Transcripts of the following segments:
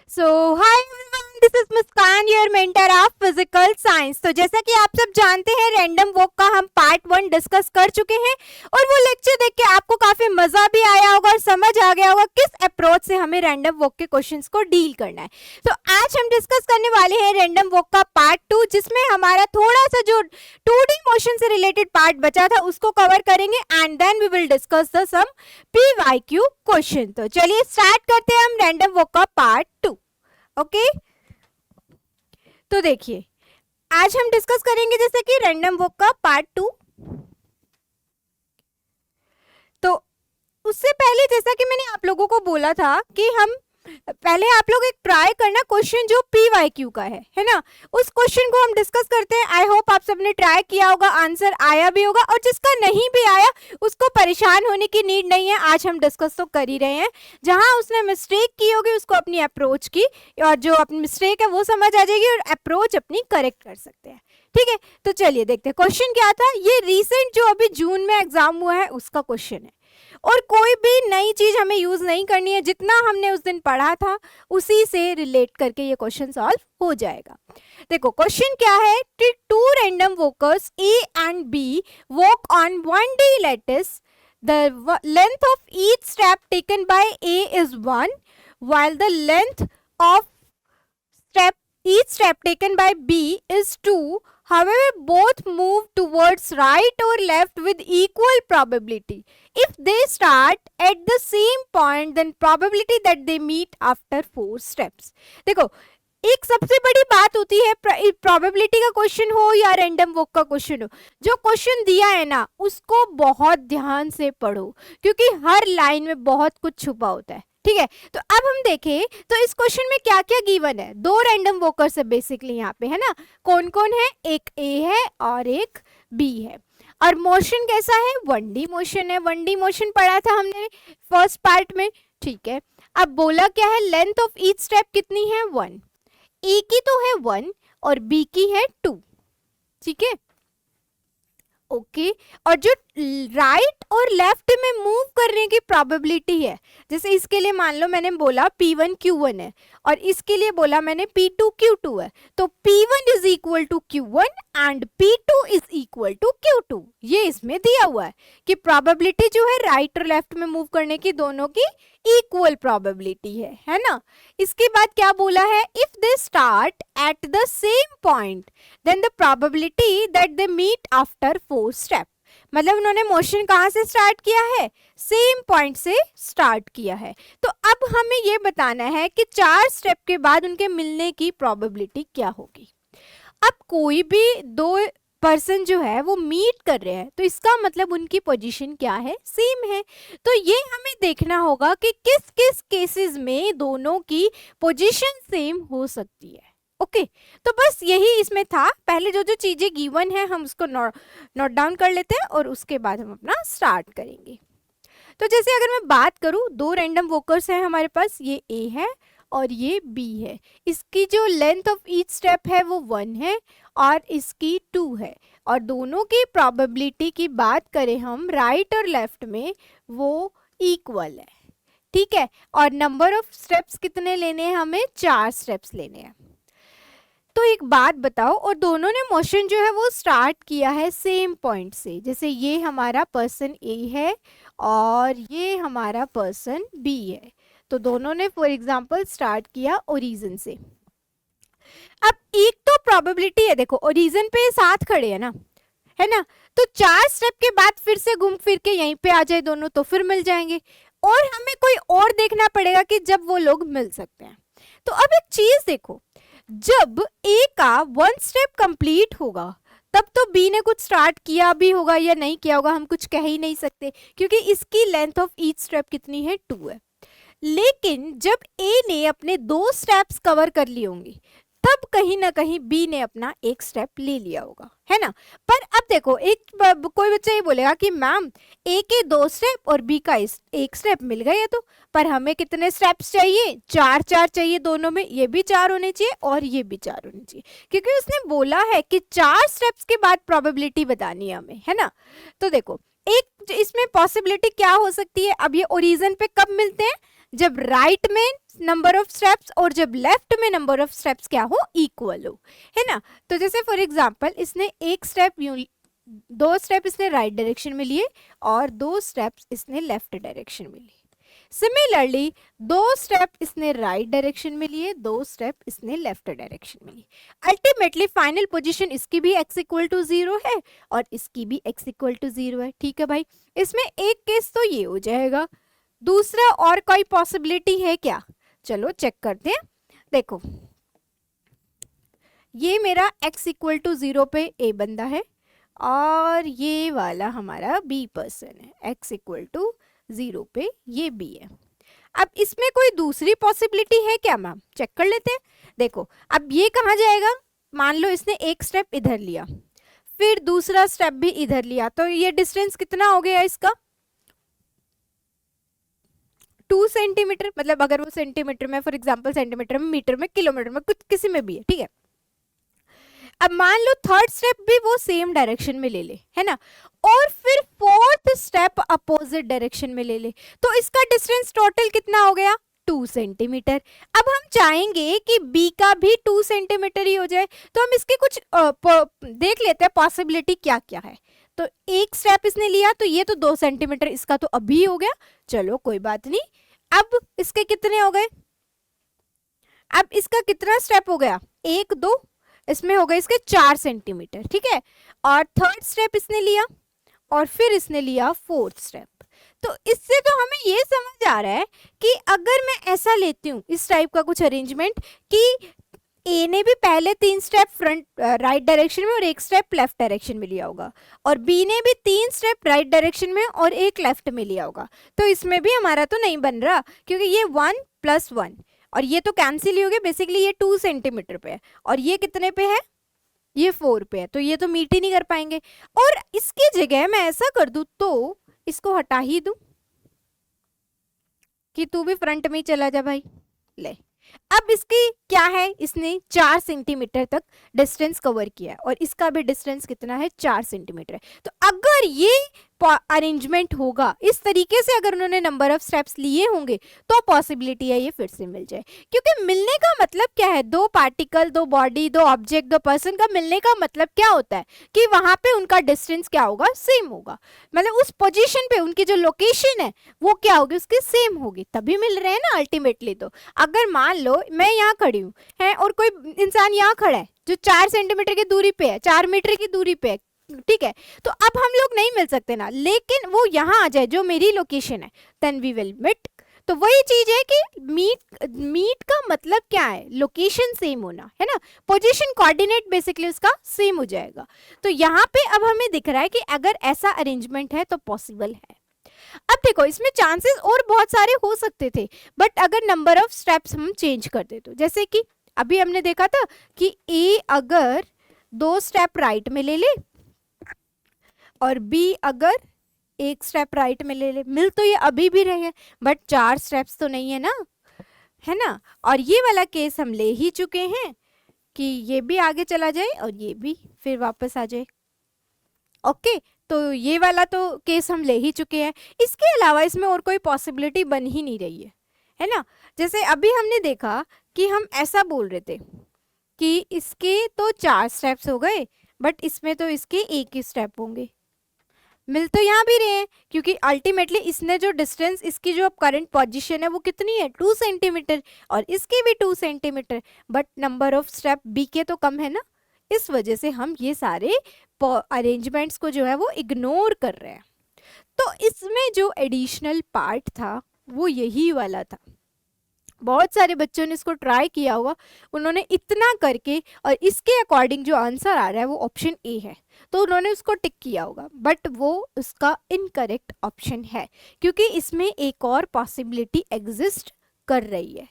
So hi everyone, this is Muskan, your mentor of physical science. तो जैसा कि आप सब जानते हैं, रैंडम वॉक का हम पार्ट 1 डिस्कस कर चुके हैं और वो लेक्चर देख के आपको काफी मजा भी आया होगा और समझ आ गया होगा किस अप्रोच से हमें रैंडम वॉक के क्वेश्चंस को डील करना है। तो आज हम डिस्कस करने वाले हैं रैंडम वॉक का पार्ट 2, जिसमें हमारा थोड़ा सा जो 2D मोशन से रिलेटेड पार्ट बचा था उसको कवर करेंगे and then we will discuss the some PYQ question. तो चलिए स्टार्ट करते हैं हम रैंडम वॉक का पार्ट 2। ओके, तो देखिए आज हम डिस्कस करेंगे जैसे कि रैंडम वॉक का पार्ट 2। तो उससे पहले जैसा कि मैंने आप लोगों को बोला था कि हम पहले आप लोग एक ट्राई करना क्वेश्चन जो PYQ का है ना, उस क्वेश्चन को हम डिस्कस करते हैं। आई होप आप सबने ट्राई किया होगा, आंसर आया भी होगा, और जिसका नहीं भी आया उसको परेशान होने की नीड नहीं है। आज हम डिस्कस तो कर ही रहे हैं। जहां उसने मिस्टेक की होगी उसको अपनी अप्रोच की, और जो अपनी मिस्टेक है वो समझ आ जाएगी और अप्रोच अपनी करेक्ट कर सकते हैं। ठीक है, तो चलिए देखते हैं क्वेश्चन क्या था। ये रिसेंट जो अभी जून में एग्जाम हुआ है उसका क्वेश्चन है, और कोई भी नई चीज हमें यूज नहीं करनी है। जितना हमने उस दिन पढ़ा था उसी से रिलेट करके ये क्वेश्चन सॉल्व हो जाएगा। देखो क्वेश्चन क्या है। Two random walkers A and B walk on 1D lattice. The length of each step taken by A is 1, while the length of each step taken by B is 2. However, both move towards right or left with equal probability. If they start at the same point, then probability that they meet after 4 steps. देखो, एक सबसे बड़ी बात होती है probability का question हो या रैंडम वॉक का क्वेश्चन हो, जो क्वेश्चन दिया है ना उसको बहुत ध्यान से पढ़ो, क्योंकि हर लाइन में बहुत कुछ छुपा होता है। ठीक है, तो अब हम देखें तो इस क्वेश्चन में क्या क्या गिवन है। 2 रैंडम वॉकर्स है बेसिकली यहाँ पे, है ना। कौन कौन है, एक A है और एक B है, और मोशन कैसा है, 1D मोशन है। 1D मोशन पढ़ा था हमने फर्स्ट पार्ट में। ठीक है, अब बोला क्या है, लेंथ ऑफ ईच स्टेप कितनी है, 1। A की तो है 1 और B की है 2। ठीक है, ओके, और जो राइट और लेफ्ट में मूव करने की प्रोबेबिलिटी है, जैसे इसके लिए मान लो मैंने बोला P1 Q1 है और इसके लिए बोला मैंने P2 Q2 है, तो P1 is equal to Q1 and P2 is equal to Q2। ये इसमें दिया हुआ है कि प्रोबेबिलिटी जो है राइट और लेफ्ट में मूव करने की दोनों की इक्वल प्रोबेबिलिटी है ना। इसके बाद क्या बोला है, if they start at the same point then the probability that they meet after 4 step. मतलब उन्होंने मोशन कहाँ से स्टार्ट किया है, सेम पॉइंट से स्टार्ट किया है। तो अब हमें ये बताना है कि 4 स्टेप के बाद उनके मिलने की प्रोबेबिलिटी क्या होगी। अब कोई भी 2 पर्सन जो है वो मीट कर रहे हैं, तो इसका मतलब उनकी पोजीशन क्या है, सेम है। तो ये हमें देखना होगा कि किस किस केसेस में दोनों की पोजीशन सेम हो सकती है। ओके, तो बस यही इसमें था। पहले जो जो चीजें गिवन है हम उसको नोट डाउन कर लेते हैं और उसके बाद हम अपना स्टार्ट करेंगे। तो जैसे अगर मैं बात करूं, 2 रैंडम वॉकर्स हैं हमारे पास, ये A है और ये B है। इसकी जो लेंथ ऑफ ईच स्टेप है वो 1 है और इसकी 2 है, और दोनों की प्रोबेबिलिटी की बात करें हम राइट और लेफ्ट में, वो इक्वल है। ठीक है, और नंबर ऑफ स्टेप्स कितने लेने हैं, हमें 4 स्टेप्स लेने हैं। तो एक बात बताओ, और दोनों ने मोशन जो है वो स्टार्ट किया है सेम पॉइंट से। जैसे ये हमारा पर्सन A है और ये हमारा पर्सन B है, तो दोनों ने फॉर एग्जांपल स्टार्ट किया ओरिजिन से। अब एक तो प्रोबेबिलिटी है, देखो ओरिजिन पे साथ खड़े हैं ना, है ना, तो 4 स्टेप के बाद फिर से घूम फिर के यहीं पे आ जाए दोनों तो फिर मिल जाएंगे, और हमें कोई और देखना पड़ेगा कि जब वो लोग मिल सकते हैं। तो अब एक चीज देखो, जब A का 1 स्टेप कंप्लीट होगा तब तो B ने कुछ स्टार्ट किया भी होगा या नहीं किया होगा, हम कुछ कह ही नहीं सकते, क्योंकि इसकी लेंथ ऑफ ईच स्टेप कितनी है, 2 है। लेकिन जब A ने अपने 2 स्टेप्स कवर कर लिए होंगे तब कहीं ना कहीं B ने अपना 1 स्टेप ले लिया होगा, है ना। पर अब देखो, कोई बच्चा ये बोलेगा कि मैम A के 2 स्टेप और B का 1 स्टेप मिल गए तो, पर हमें कितने स्टेप्स चाहिए, 4 चाहिए दोनों में, ये भी 4 होने चाहिए और ये भी 4 होने चाहिए, क्योंकि उसने बोला है कि 4 स्टेप्स के बाद प्रोबेबिलिटी बतानी है हमें, है ना। तो देखो एक इसमें पॉसिबिलिटी क्या हो सकती है, अब ये ओरिजिन पे कब मिलते हैं, जब राइट में नंबर ऑफ स्टेप्स और जब लेफ्ट में नंबर ऑफ स्टेप्स क्या हो, इक्वल हो, है ना। तो जैसे फॉर एग्जांपल इसने एक स्टेप यूं, 2 स्टेप इसने राइट डायरेक्शन में लिए और 2 स्टेप्स इसने लेफ्ट डायरेक्शन में लिए। सिमिलरली 2 स्टेप इसने राइट डायरेक्शन में लिए, 2 स्टेप इसने लेफ्ट डायरेक्शन में लिए। अल्टीमेटली फाइनल पोजीशन इसकी भी x इक्वल टू 0 है और इसकी भी x इक्वल टू 0 है। ठीक है भाई, इसमें एक केस तो ये हो जाएगा, दूसरा और कोई पॉसिबिलिटी है क्या? चलो चेक करते हैं। देखो ये मेरा x इक्वल टू 0 पे a बंदा है और ये वाला हमारा b पर्सन है, x इक्वल टू 0 पे ये b है। अब इसमें कोई दूसरी पॉसिबिलिटी है क्या मैम? चेक कर लेते हैं। देखो अब ये कहाँ जाएगा, मान लो इसने एक स्टेप इधर लिया फिर दूसरा स्टेप भी इधर लिया, तो ये डिस्टेंस कितना हो गया इसका? 2 सेंटीमीटर। मतलब अगर वो सेंटीमीटर में, फॉर एग्जांपल सेंटीमीटर में, मीटर में, किलोमीटर में, कुछ किसी में भी है, ठीक है। अब मान लो थर्ड स्टेप भी वो सेम डायरेक्शन में ले ले, है ना, और फिर फोर्थ स्टेप अपोजिट डायरेक्शन में ले ले, तो इसका डिस्टेंस टोटल कितना हो गया? 2 सेंटीमीटर। अब हम चाहेंगे कि B का भी 2 सेंटीमीटर ही हो जाए, तो हम इसके कुछ देख लेते हैं पॉसिबिलिटी क्या क्या है। तो एक स्टेप इसने लिया तो ये तो 2 सेंटीमीटर इसका तो अभी हो गया, चलो कोई बात नहीं। अब इसके कितने हो गए? अब इसका कितना स्टेप हो गया? 1 2, इसमें हो गए इसके 4 सेंटीमीटर, ठीक है। और थर्ड स्टेप इसने लिया और फिर इसने लिया फोर्थ स्टेप। तो इससे तो हमें ये समझ आ रहा है कि अगर मैं ऐसा लेती हूँ इस टाइप का कुछ अरेंजमेंट कि ए ने भी पहले 3 स्टेप फ्रंट राइट डायरेक्शन में और 1 स्टेप लेफ्ट डायरेक्शन में लिया होगा और बी ने भी 3 स्टेप राइट डायरेक्शन में और 1 लेफ्ट में लिया होगा, तो इसमें भी हमारा तो नहीं बन रहा क्योंकि ये 1 + 1 और ये तो कैंसिल ही हो गया। बेसिकली ये 2 सेंटीमीटर पे है और ये कितने पे है? ये 4 पे है, तो ये तो मीट ही नहीं कर पाएंगे। और इसकी जगह मैं ऐसा कर दूं तो इसको हटा ही दूं कि तू भी फ्रंट में ही चला जा भाई। ले, अब इसकी क्या है, इसने 4 सेंटीमीटर तक डिस्टेंस कवर किया है और इसका भी डिस्टेंस कितना है? 4 सेंटीमीटर है। तो अगर ये अरेंजमेंट होगा इस तरीके से, अगर उन्होंने नंबर ऑफ स्टेप्स लिए होंगे तो पॉसिबिलिटी है ये फिर से मिल जाए, क्योंकि मिलने का मतलब क्या है? 2 पार्टिकल, 2 बॉडी, 2 ऑब्जेक्ट, 2 पर्सन का मिलने का मतलब क्या होता है कि वहां पे उनका डिस्टेंस क्या होगा? सेम होगा। मतलब उस पोजीशन पे उनकी जो लोकेशन है वो क्या होगी? उसकी सेम होगी, तभी मिल रहे हैं ना अल्टीमेटली। तो अगर मान लो मैं यहाँ खड़ी हूँ है और कोई इंसान यहाँ खड़ा है जो 4 सेंटीमीटर की दूरी पे है, 4 मीटर की दूरी पे है, ठीक है, तो अब हम लोग नहीं मिल सकते ना, लेकिन वो यहाँ आ जाए जो मेरी लोकेशन है, देन वी विल मीट। तो वही चीज है कि मीट का मतलब क्या है? लोकेशन सेम होना, है ना, पोजीशन कोऑर्डिनेट बेसिकली उसका सेम हो जाएगा। तो यहाँ पे अब हमें दिख रहा है कि अगर ऐसा अरेंजमेंट है तो पॉसिबल है। अब देखो इसमें चांसेस और बहुत सारे हो सकते थे, बट अगर नंबर ऑफ स्टेप्स हम चेंज कर दे तो, जैसे कि अभी हमने देखा था कि ए अगर 2 स्टेप राइट में ले ले और बी अगर 1 स्टेप राइट में ले ले, मिल तो ये अभी भी रहे हैं बट 4 स्टेप्स तो नहीं है ना, है ना। और ये वाला केस हम ले ही चुके हैं कि ये भी आगे चला जाए और ये भी फिर वापस आ जाए। ओके, तो ये वाला तो केस हम ले ही चुके हैं। इसके अलावा इसमें और कोई पॉसिबिलिटी बन ही नहीं रही है ना। जैसे अभी हमने देखा कि हम ऐसा बोल रहे थे कि इसके तो 4 स्टेप्स हो गए बट इसमें तो इसके 1 ही स्टेप होंगे, मिल तो यहाँ भी रहे हैं क्योंकि अल्टीमेटली इसने जो डिस्टेंस, इसकी जो करंट पोजीशन है वो कितनी है? 2 सेंटीमीटर और इसकी भी 2 centimetre, but number of step B के तो कम है ना। इस वजह से हम ये सारे अरेंजमेंट्स को जो है वो इग्नोर कर रहे हैं। तो इसमें जो एडिशनल पार्ट था वो यही वाला था। बहुत सारे बच्चों ने इसको ट्राई किया होगा, उन्होंने इतना करके और इसके अकॉर्डिंग जो आंसर आ रहा है वो ऑप्शन ए है, तो उन्होंने उसको टिक किया होगा, बट वो उसका इनकरेक्ट ऑप्शन है क्योंकि इसमें एक और पॉसिबिलिटी एग्जिस्ट कर रही है।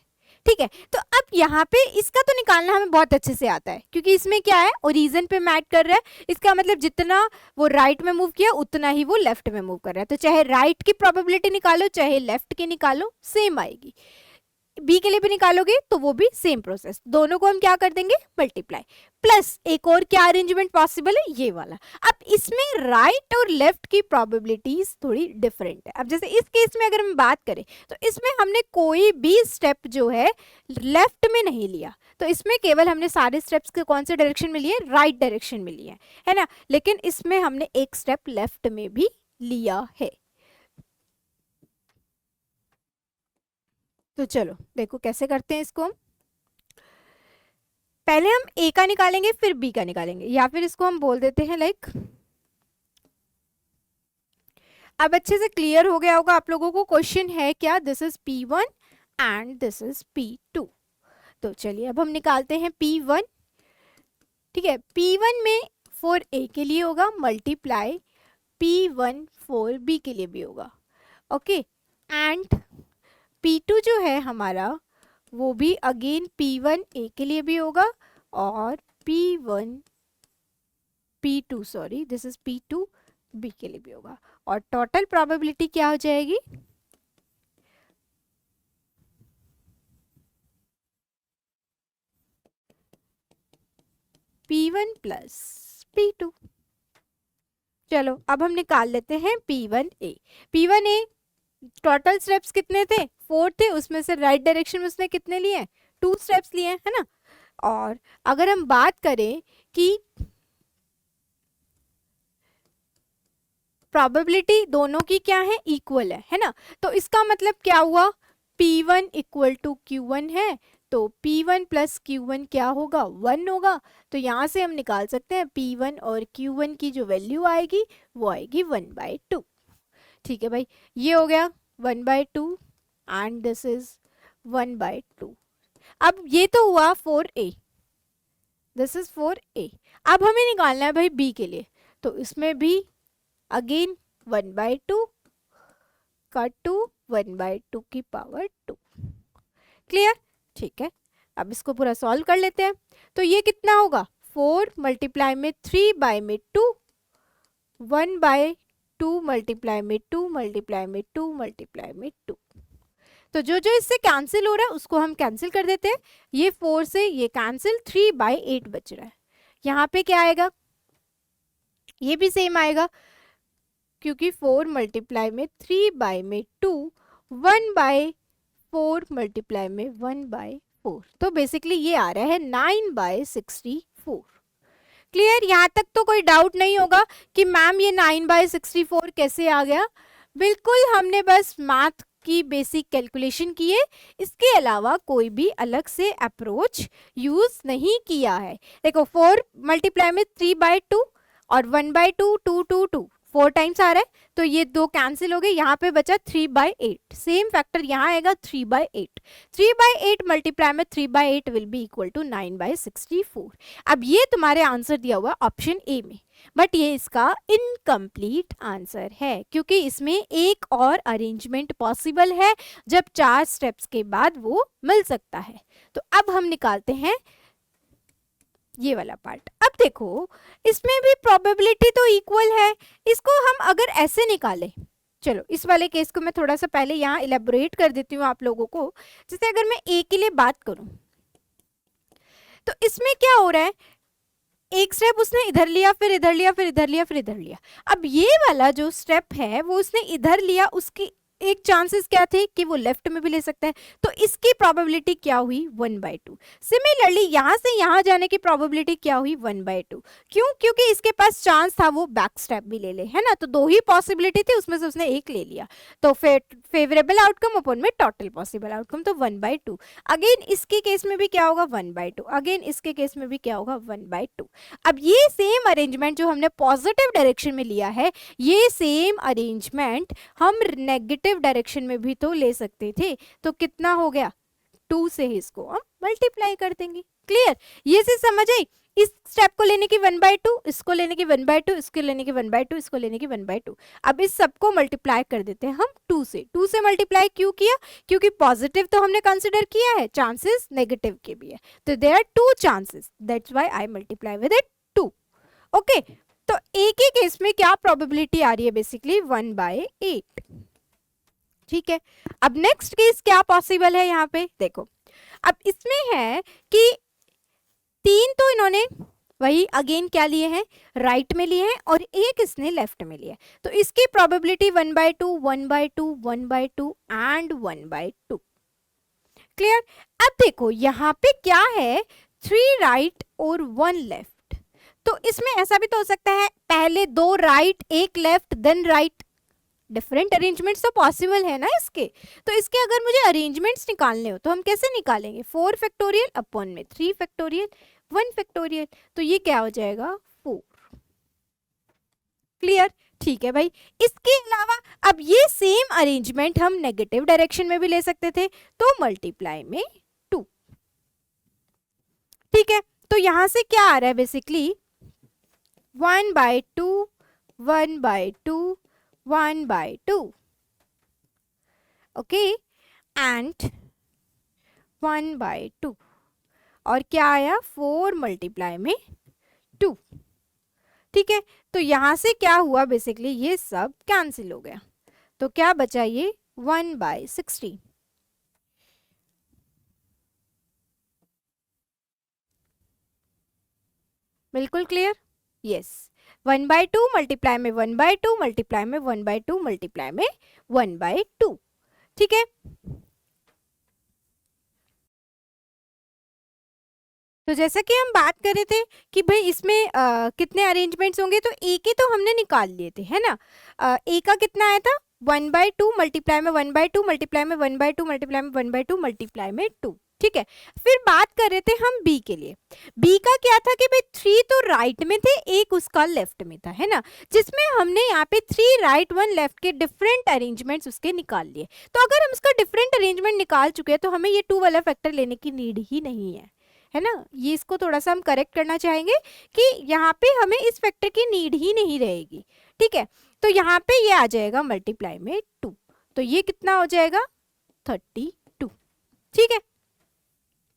ठीक है, तो अब यहाँ पे इसका तो निकालना हमें बहुत अच्छे से आता है क्योंकि इसमें क्या है, ओरिजिन पे मैच कर रहा है। इसका मतलब जितना वो राइट में मूव किया उतना ही वो लेफ्ट में मूव कर रहा है, तो चाहे राइट की प्रोबेबिलिटी निकालो चाहे लेफ्ट की निकालो सेम आएगी। बी के लिए भी निकालोगे तो वो भी सेम प्रोसेस, दोनों को हम क्या कर देंगे, मल्टीप्लाई। प्लस एक और क्या अरेंजमेंट पॉसिबल है, ये वाला। अब इसमें राइट और लेफ्ट की प्रोबेबिलिटीज थोड़ी डिफरेंट है। अब जैसे इस केस में अगर हम बात करें तो इसमें हमने कोई भी स्टेप जो है लेफ्ट में नहीं लिया, तो इसमें केवल हमने सारे स्टेप्स के कौन से डायरेक्शन में लिए, राइट डायरेक्शन में लिए, है ना। लेकिन इसमें हमने एक स्टेप लेफ्ट में भी लिया है। तो चलो देखो कैसे करते हैं इसको हम। पहले हम ए का निकालेंगे फिर बी का निकालेंगे, या फिर इसको हम बोल देते हैं लाइक, अब अच्छे से क्लियर हो गया होगा आप लोगों को। क्वेश्चन है क्या, this is P1 and this is P2। तो चलिए अब हम निकालते हैं P1। ठीक है, P1 में फॉर ए के लिए होगा मल्टीप्लाई P1 फॉर बी के लिए भी होगा, ओके। एंड P2 जो है हमारा वो भी अगेन P1 ए के लिए भी होगा और P2 sorry this is P2 B के लिए भी होगा। और टोटल प्रोबेबिलिटी क्या हो जाएगी, P1 प्लस P2। चलो अब हम निकाल लेते हैं P1A। P1A टोटल स्टेप्स कितने थे, 4 थे, उसमें से राइट डायरेक्शन में उसने कितने लिए, 2 स्टेप्स लिए, है ना। और अगर हम बात करें कि प्रोबेबिलिटी दोनों की क्या है, इक्वल है ना, तो इसका मतलब क्या हुआ, P1 इक्वल टू Q1 है, तो P1 प्लस Q1 क्या होगा, 1 होगा। तो यहाँ से हम निकाल सकते हैं P1 और Q1 की जो वैल्यू आएगी वो आएगी 1/2। ठीक है भाई, ये हो गया 1/2 एंड दिस इज 1/2। अब ये तो हुआ 4A, दिस इज 4A। अब हमें निकालना है भाई B के लिए, तो इसमें भी अगेन 1/2 का 2 1/2 की पावर 2। क्लियर, ठीक है। अब इसको पूरा सॉल्व कर लेते हैं। तो ये कितना होगा, 4 मल्टीप्लाई में 3 बाय में 2, 1/2 मल्टीप्लाई में 2 मल्टीप्लाई में 2 मल्टीप्लाई में 2। तो जो जो इससे कैंसिल हो रहा है उसको हम कैंसिल कर देते हैं। ये 4 से ये कैंसिल, 3/8 बच रहा है। यहाँ पे क्या आएगा, ये भी सेम आएगा क्योंकि 4 मल्टीप्लाई में 3 बाय में 2, 1/4 मल्टीप्लाई में 1/4। तो बेसिकली ये आ रहा है 9/64। क्लियर, यहाँ तक तो कोई डाउट नहीं होगा कि मैम ये 9/64 कैसे आ गया। बिल्कुल, हमने बस मैथ की बेसिक कैलकुलेशन की है, इसके अलावा कोई भी अलग से अप्रोच यूज नहीं किया है। देखो 4 मल्टीप्लाई में 3/2 और 1/2 2 2 2 4 टाइम्स आ रहा है, तो ये 2 कैंसिल हो गए, यहाँ पे बचा 3/8। सेम फैक्टर यहाँ आएगा 3/8। 3/8 मल्टीप्लाई में 3/8 विल बी इक्वल टू 9/64। अब ये तुम्हारे आंसर दिया हुआ ऑप्शन ए में, बट ये इसका इनकम्प्लीट आंसर है क्योंकि इसमें एक और अरेंजमेंट पॉसिबल है जब 4 स्टेप्स के बाद वो मिल सकता है। तो अब हम निकालते हैं ये वाला पार्ट। अब देखो इसमें भी प्रोबेबिलिटी तो इक्वल है, इसको हम अगर ऐसे निकालें, चलो इस वाले केस को मैं थोड़ा सा पहले यहाँ इलेबोरेट कर देती हूँ आप लोगों को। जैसे अगर मैं ए के लिए बात करूं तो इसमें क्या हो रहा है, एक स्टेप उसने इधर लिया, फिर इधर लिया, फिर इधर लिया, फिर इधर लिया। अब ये वाला जो स्टेप है वो उसने इधर लिया, उसकी एक चांसेस क्या थे कि वो लेफ्ट में भी ले सकता है, तो इसकी प्रोबेबिलिटी क्या हुई 1/2। सिमिलरली यहाँ से यहाँ जाने की प्रोबेबिलिटी क्या हुई 1/2। क्यों, क्योंकि इसके पास चांस था वो बैक स्टेप भी ले ले, है ना, तो 2 ही पॉसिबिलिटी थी, उसमें से उसने एक ले लिया, तो फेवरेबल आउटकम अपन में टोटल पॉसिबल आउटकम, तो 1/2। अगेन इसके केस में भी क्या होगा 1/2, अगेन इसके केस में भी क्या होगा 1/2। अब ये सेम अरेंजमेंट जो हमने पॉजिटिव डायरेक्शन में लिया है, ये सेम अरेंजमेंट हम नेगेटिव डायरेक्शन में भी तो ले सकते थे। तो कितना हो गया, 2 से ही इसको हम मल्टीप्लाई कर देंगे। क्लियर, ये चीज समझ आई। इस स्टेप को लेने की 1/2, इसको लेने की 1/2, इसको लेने की 1/2, इसको लेने की 1/2। अब इस सबको मल्टीप्लाई कर देते हैं हम 2 से। 2 से मल्टीप्लाई क्यों किया, क्योंकि पॉजिटिव तो हमने कंसिडर किया है, चांसेस नेगेटिव के भी है, तो there are 2 chances, that's why I multiply with it 2। Okay, तो एक ही केस में क्या प्रोबेबिलिटी आ रही है, बेसिकली 1/8। ठीक है, अब नेक्स्ट केस क्या पॉसिबल है यहाँ पे देखो, अब इसमें है कि 3 तो इन्होंने वही अगेन क्या लिए हैं, राइट में लिए हैं, और एक इसने लेफ्ट में लिया है, तो इसकी प्रोबेबिलिटी 1/2 1/2 1/2 एंड 1/2। क्लियर। अब देखो यहाँ पे क्या है, 3 राइट और 1 लेफ्ट, तो इसमें ऐसा भी तो हो सकता है पहले 2 right 1 left then right, different arrangements तो पॉसिबल है ना इसके। तो इसके अगर मुझे अरेंजमेंट्स निकालने हो तो हम कैसे निकालेंगे, 4 फैक्टोरियल अपॉन में 3 फैक्टोरियल 1 फैक्टोरियल, तो ये क्या हो जाएगा 4। क्लियर। ठीक है भाई, इसके अलावा अब ये सेम अरेंजमेंट हम नेगेटिव डायरेक्शन में भी ले सकते थे, तो मल्टीप्लाई में 2। ठीक है, तो यहां से क्या आ रहा है बेसिकली 1/2 1/2 1/2, ओके, एंड 1/2, और क्या आया 4 मल्टीप्लाई में 2। ठीक है, तो यहां से क्या हुआ बेसिकली ये सब कैंसिल हो गया, तो क्या बचा ये 1/16। बिल्कुल क्लियर, यस, 1/2 मल्टीप्लाई में 1/2 मल्टीप्लाई में 1/2 मल्टीप्लाई में 1/2। ठीक है, तो जैसा कि हम बात कर रहे थे कि भाई इसमें कितने अरेंजमेंट्स होंगे, तो ए के तो हमने निकाल लिए थे, है ना। ए का कितना आया था 1/2 मल्टीप्लाई में 1/2 मल्टीप्लाई में 1/2 मल्टीप्लाई में 1/2 मल्टीप्लाई में 2। ठीक है, फिर बात कर रहे थे हम बी के लिए। बी का क्या था कि भाई 3 तो राइट में थे, एक उसका लेफ्ट में था, है ना, जिसमें हमने यहाँ पे 3 राइट 1 लेफ्ट के डिफरेंट अरेंजमेंट्स उसके निकाल लिए। तो अगर हम उसका डिफरेंट अरेंजमेंट निकाल चुके हैं तो हमें ये 2 वाला फैक्टर लेने की नीड ही नहीं है ना। ये इसको थोड़ा सा हम करेक्ट करना चाहेंगे कि यहाँ पे हमें इस फैक्टर की नीड ही नहीं रहेगी। ठीक है, तो यहाँ पे ये आ जाएगा मल्टीप्लाई में 2, तो ये कितना हो जाएगा 32। ठीक है,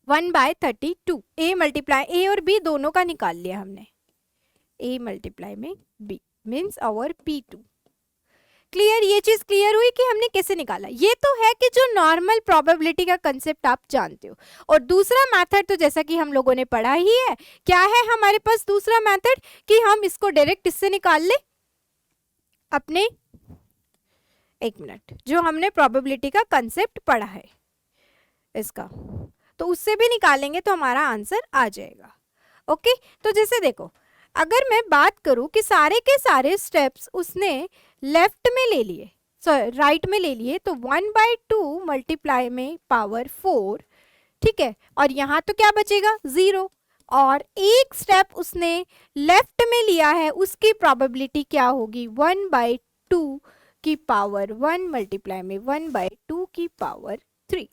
1/32, ए मल्टीप्लाई ए और बी दोनों का निकाल लिया हमने, ए मल्टीप्लाई में B means our P2। Clear, ये चीज क्लियर हुई कि हमने कैसे निकाला। ये तो है कि जो नॉर्मल प्रोबेबिलिटी का कंसेप्ट आप जानते हो, और दूसरा मेथड तो जैसा कि हम लोगों ने पढ़ा ही है, क्या है हमारे पास दूसरा मेथड कि हम इसको डायरेक्ट इससे निकाल ले अपने, एक मिनट, जो हमने प्रोबेबिलिटी का कंसेप्ट पढ़ा है इसका, तो उससे भी निकालेंगे तो हमारा आंसर आ जाएगा। ओके, तो जैसे देखो अगर मैं बात करूं कि सारे के सारे स्टेप्स उसने लेफ्ट में ले लिए, सॉरी राइट में ले लिए, तो 1/2 मल्टीप्लाई में पावर 4। ठीक है, और यहाँ तो क्या बचेगा 0, और एक स्टेप उसने लेफ्ट में लिया है, उसकी प्रोबेबिलिटी क्या होगी 1/2 की पावर 1 मल्टीप्लाई में 1/2 की पावर 3।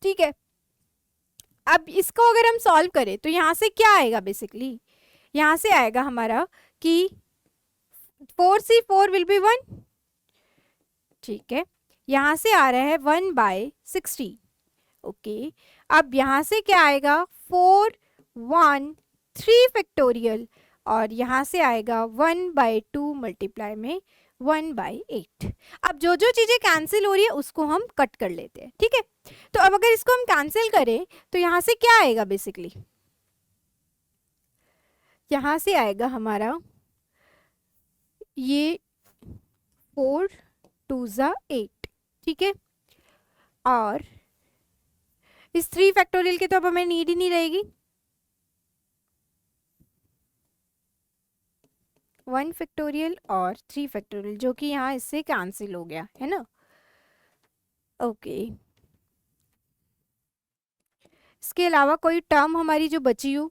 ठीक है, अब इसको अगर हम सॉल्व करें तो यहाँ से क्या आएगा बेसिकली, यहाँ से आएगा हमारा कि 4C4 विल बी 1। ठीक है, यहाँ से आ रहा है 1/16। ओके, अब यहाँ से क्या आएगा 4 1 3 फैक्टोरियल, और यहाँ से आएगा 1/2 मल्टीप्लाई में 1/8। अब जो जो चीजें कैंसिल हो रही है उसको हम कट कर लेते हैं। ठीक है, तो अब अगर इसको हम कैंसिल करें तो यहाँ से क्या आएगा बेसिकली, यहाँ से आएगा हमारा ये 4 2 8। ठीक है, और इस 3 फैक्टोरियल की तो अब हमें नीड ही नहीं रहेगी, 1 फैक्टोरियल और 3 फैक्टोरियल जो कि यहाँ इससे कैंसिल हो गया है ना। ओके, इसके अलावा कोई टर्म हमारी जो बची हो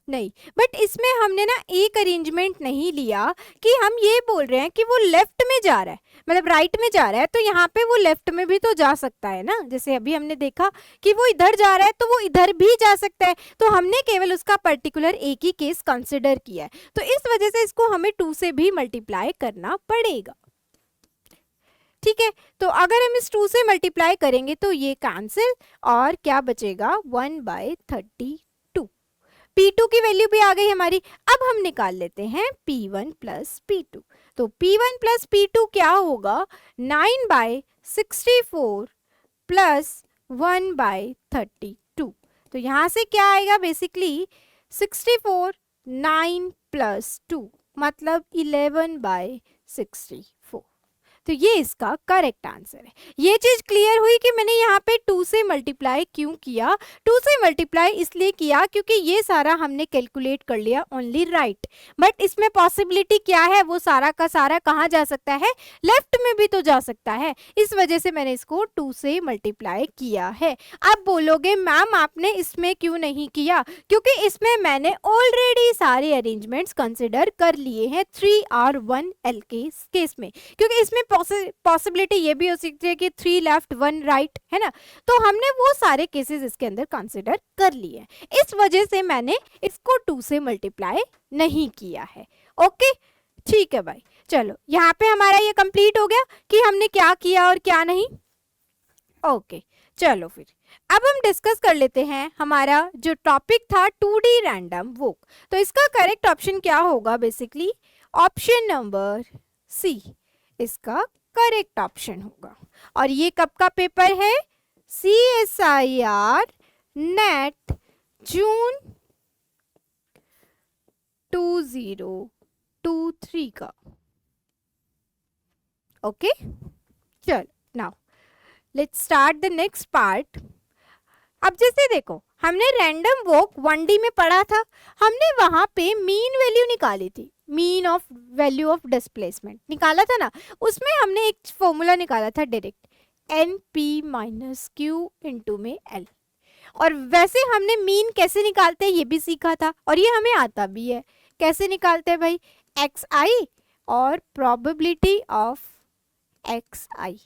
नहीं, बट इसमें हमने ना एक अरेंजमेंट नहीं लिया कि हम ये बोल रहे हैं कि वो लेफ्ट में जा रहा है, मतलब राइट में जा रहा है, तो यहाँ पे वो लेफ्ट में भी तो जा सकता है ना। जैसे अभी हमने देखा कि वो इधर जा रहा है तो वो इधर भी जा सकता है, तो हमने केवल उसका पर्टिकुलर एक ही केस कंसिडर किया है, तो इस वजह से इसको हमें 2 से भी मल्टीप्लाई करना पड़ेगा। ठीक है, तो अगर हम इस 2 से मल्टीप्लाई करेंगे तो ये कैंसिल, और क्या बचेगा 1/32। P2 की वैल्यू भी आ गई हमारी। अब हम निकाल लेते हैं P1 प्लस P2, तो P1 प्लस P2 क्या होगा, 9/64 प्लस 1/32। तो यहाँ से क्या आएगा बेसिकली 64, 9 प्लस 2 मतलब 11/64। तो ये इसका करेक्ट आंसर है। ये चीज क्लियर हुई कि मैंने यहाँ पे 2 से मल्टीप्लाई क्यों किया। 2 से मल्टीप्लाई इसलिए किया क्योंकि ये सारा हमने कैलकुलेट कर लिया ओनली राइट, बट इसमें पॉसिबिलिटी क्या है, वो सारा का सारा कहाँ जा सकता है, लेफ्ट में भी तो जा सकता है, इस वजह से मैंने इसको 2 से मल्टीप्लाई किया है। आप बोलोगे मैम आपने इसमें क्यों नहीं किया, क्योंकि इसमें मैंने ऑलरेडी सारे अरेंजमेंट्स कंसिडर कर लिए हैं 3R1L के केस में, क्योंकि इसमें पॉसिबिलिटी ये भी हो सकती है कि 3 लेफ्ट 1 राइट, है ना, तो हमने वो सारे केसेस इसके अंदर कंसिडर कर लिए हैं, इस वजह से मैंने इसको 2 से मल्टीप्लाई नहीं किया है। ओके ठीक है भाई, चलो यहाँ पे हमारा ये कंप्लीट हो गया कि हमने क्या किया और क्या नहीं। ओके चलो फिर अब हम डिस्कस कर लेते हैं हमारा जो टॉपिक था 2D रैंडम वॉक। तो इसका करेक्ट ऑप्शन क्या होगा, बेसिकली ऑप्शन नंबर सी इसका करेक्ट ऑप्शन होगा। और ये कब का पेपर है, CSIR नेट जून 2023 का। ओके चलो now let's start the next part. अब जैसे देखो हमने रैंडम वॉक 1D में पढ़ा था, हमने वहां पे मीन वैल्यू निकाली थी, mean of value of displacement निकाला था ना, उसमें हमने एक फॉर्मूला निकाला था डायरेक्ट NP-Q इंटू में L। और वैसे हमने मीन कैसे निकालते हैं ये भी सीखा था और ये हमें आता भी है। कैसे निकालते हैं भाई, XI और प्रोबेबिलिटी ऑफ XI।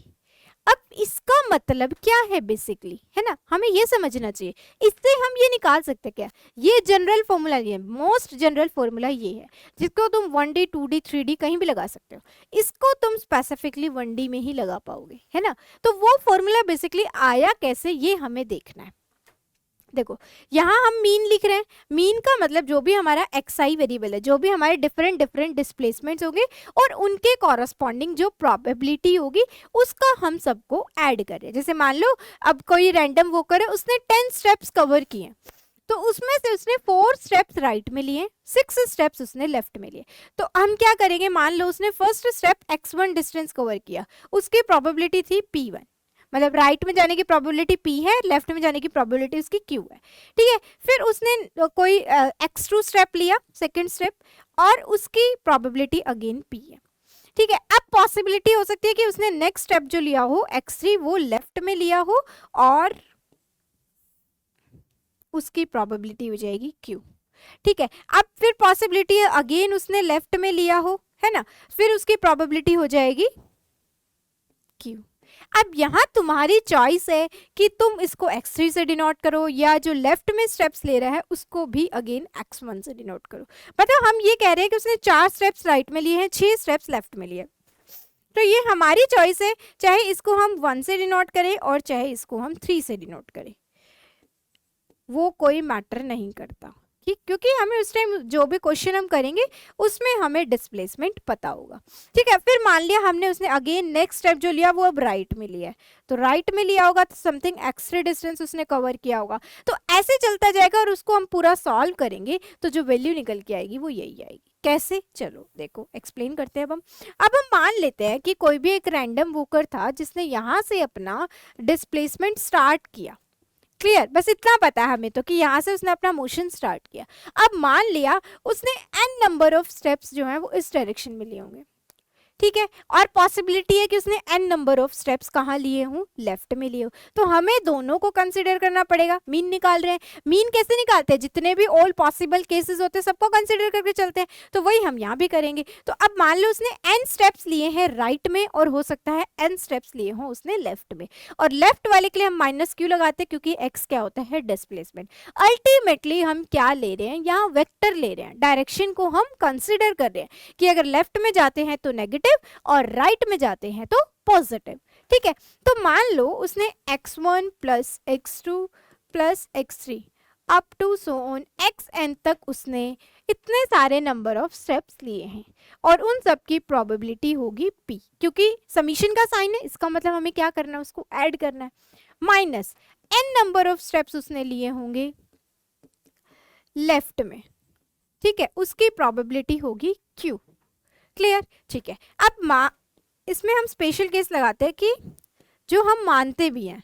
अब इसका मतलब क्या है बेसिकली, है ना, हमें ये समझना चाहिए। इससे हम ये निकाल सकते हैं क्या, ये जनरल फॉर्मूला, ये मोस्ट जनरल फॉर्मूला ये है जिसको तुम 1D 2D 3D कहीं भी लगा सकते हो, इसको तुम स्पेसिफिकली 1D में ही लगा पाओगे, है ना। तो वो फॉर्मूला बेसिकली आया कैसे ये हमें देखना है। देखो यहाँ हम मीन लिख रहे हैं, मीन का मतलब जो भी हमारा XI वेरिएबल है, जो भी हमारे डिफरेंट डिफरेंट डिस्प्लेसमेंट्स होंगे और उनके कॉरस्पॉन्डिंग जो प्रोबेबिलिटी होगी उसका हम सबको ऐड कर रहे हैं। जैसे मान लो अब कोई रैंडम वॉकर है, उसने 10 स्टेप्स कवर किए, तो उसमें से उसने 4 स्टेप्स राइट में लिए, 6 स्टेप्स उसने लेफ्ट में लिए। तो हम क्या करेंगे, मान लो उसने first step x1 distance cover किया, उसकी प्रोबेबिलिटी थी P1, मतलब राइट में जाने की प्रोबेबिलिटी P है, लेफ्ट में जाने की प्रोबेबिलिटी उसकी Q है, ठीक है। फिर उसने कोई x2 स्टेप लिया, सेकंड स्टेप, और उसकी प्रोबेबिलिटी अगेन P है, ठीक है। अब पॉसिबिलिटी हो सकती है कि उसने नेक्स्ट स्टेप जो लिया हो x3 वो लेफ्ट में लिया हो और उसकी प्रोबेबिलिटी हो जाएगी Q, ठीक है। अब फिर पॉसिबिलिटी अगेन उसने लेफ्ट में लिया हो, है ना, फिर उसकी प्रोबेबिलिटी हो जाएगी Q। अब यहाँ तुम्हारी चॉइस है कि तुम इसको x3 से डिनोट करो या जो लेफ्ट में स्टेप्स ले रहा है उसको भी अगेन x1 से डिनोट करो। मतलब हम ये कह रहे हैं कि उसने 4 स्टेप्स राइट में लिए हैं, 6 स्टेप्स लेफ्ट में लिए, तो ये हमारी चॉइस है, चाहे इसको हम 1 से डिनोट करें और चाहे इसको हम 3 से डिनोट करें, वो कोई मैटर नहीं करता, ठीक, क्योंकि हमें उस टाइम जो भी क्वेश्चन हम करेंगे उसमें हमें डिस्प्लेसमेंट पता होगा, ठीक है। फिर मान लिया हमने उसने अगेन नेक्स्ट स्टेप जो लिया वो अब राइट में लिया है, तो राइट में लिया होगा तो समथिंग x3 डिस्टेंस उसने कवर किया होगा, तो ऐसे चलता जाएगा और उसको हम पूरा सॉल्व करेंगे तो जो वैल्यू निकल के आएगी वो यही आएगी। कैसे, चलो देखो एक्सप्लेन करते हैं। अब हम मान लेते हैं कि कोई भी एक रैंडम वॉकर था जिसने यहाँ से अपना डिस्प्लेसमेंट स्टार्ट किया, क्लियर, बस इतना पता है हमें तो कि यहाँ से उसने अपना मोशन स्टार्ट किया। अब मान लिया उसने n नंबर ऑफ स्टेप्स जो है वो इस डायरेक्शन में लिए होंगे, ठीक है, और पॉसिबिलिटी है कि उसने n नंबर ऑफ स्टेप्स कहाँ लिए हों, लेफ्ट में लिए हो, तो हमें दोनों को कंसीडर करना पड़ेगा। मीन निकाल रहे हैं, मीन कैसे निकालते हैं, जितने भी ऑल पॉसिबल केसेस होते हैं सबको कंसीडर करके चलते हैं, तो वही हम यहाँ भी करेंगे। तो अब मान लो उसने n स्टेप्स लिए हैं राइट में और हो सकता है n स्टेप्स लिए हों उसने लेफ्ट में, और लेफ्ट वाले के लिए हम -q लगाते हैं क्योंकि x क्या होता है, डिस्प्लेसमेंट। अल्टीमेटली हम क्या ले रहे हैं, यहाँ वेक्टर ले रहे हैं, डायरेक्शन को हम कंसिडर कर रहे हैं कि अगर लेफ्ट में जाते हैं तो नेगेटिव और राइट में जाते हैं तो पॉजिटिव, ठीक है। तो मान लो उसने x1 plus x2 plus x3 up to so on xn तक उसने इतने सारे नंबर ऑफ स्टेप्स लिए हैं और उन सब की प्रोबेबिलिटी होगी p, क्योंकि समीशन का साइन है, इसका मतलब हमें क्या करना है, उसको ऐड करना है, minus n number of steps उसने लिए होंगे लेफ्ट में, ठीक है, उसकी प्रोबेबिलिटी होगी q। क्लियर? ठीक है, अब इसमें हम स्पेशल केस लगाते हैं कि जो हम मानते भी हैं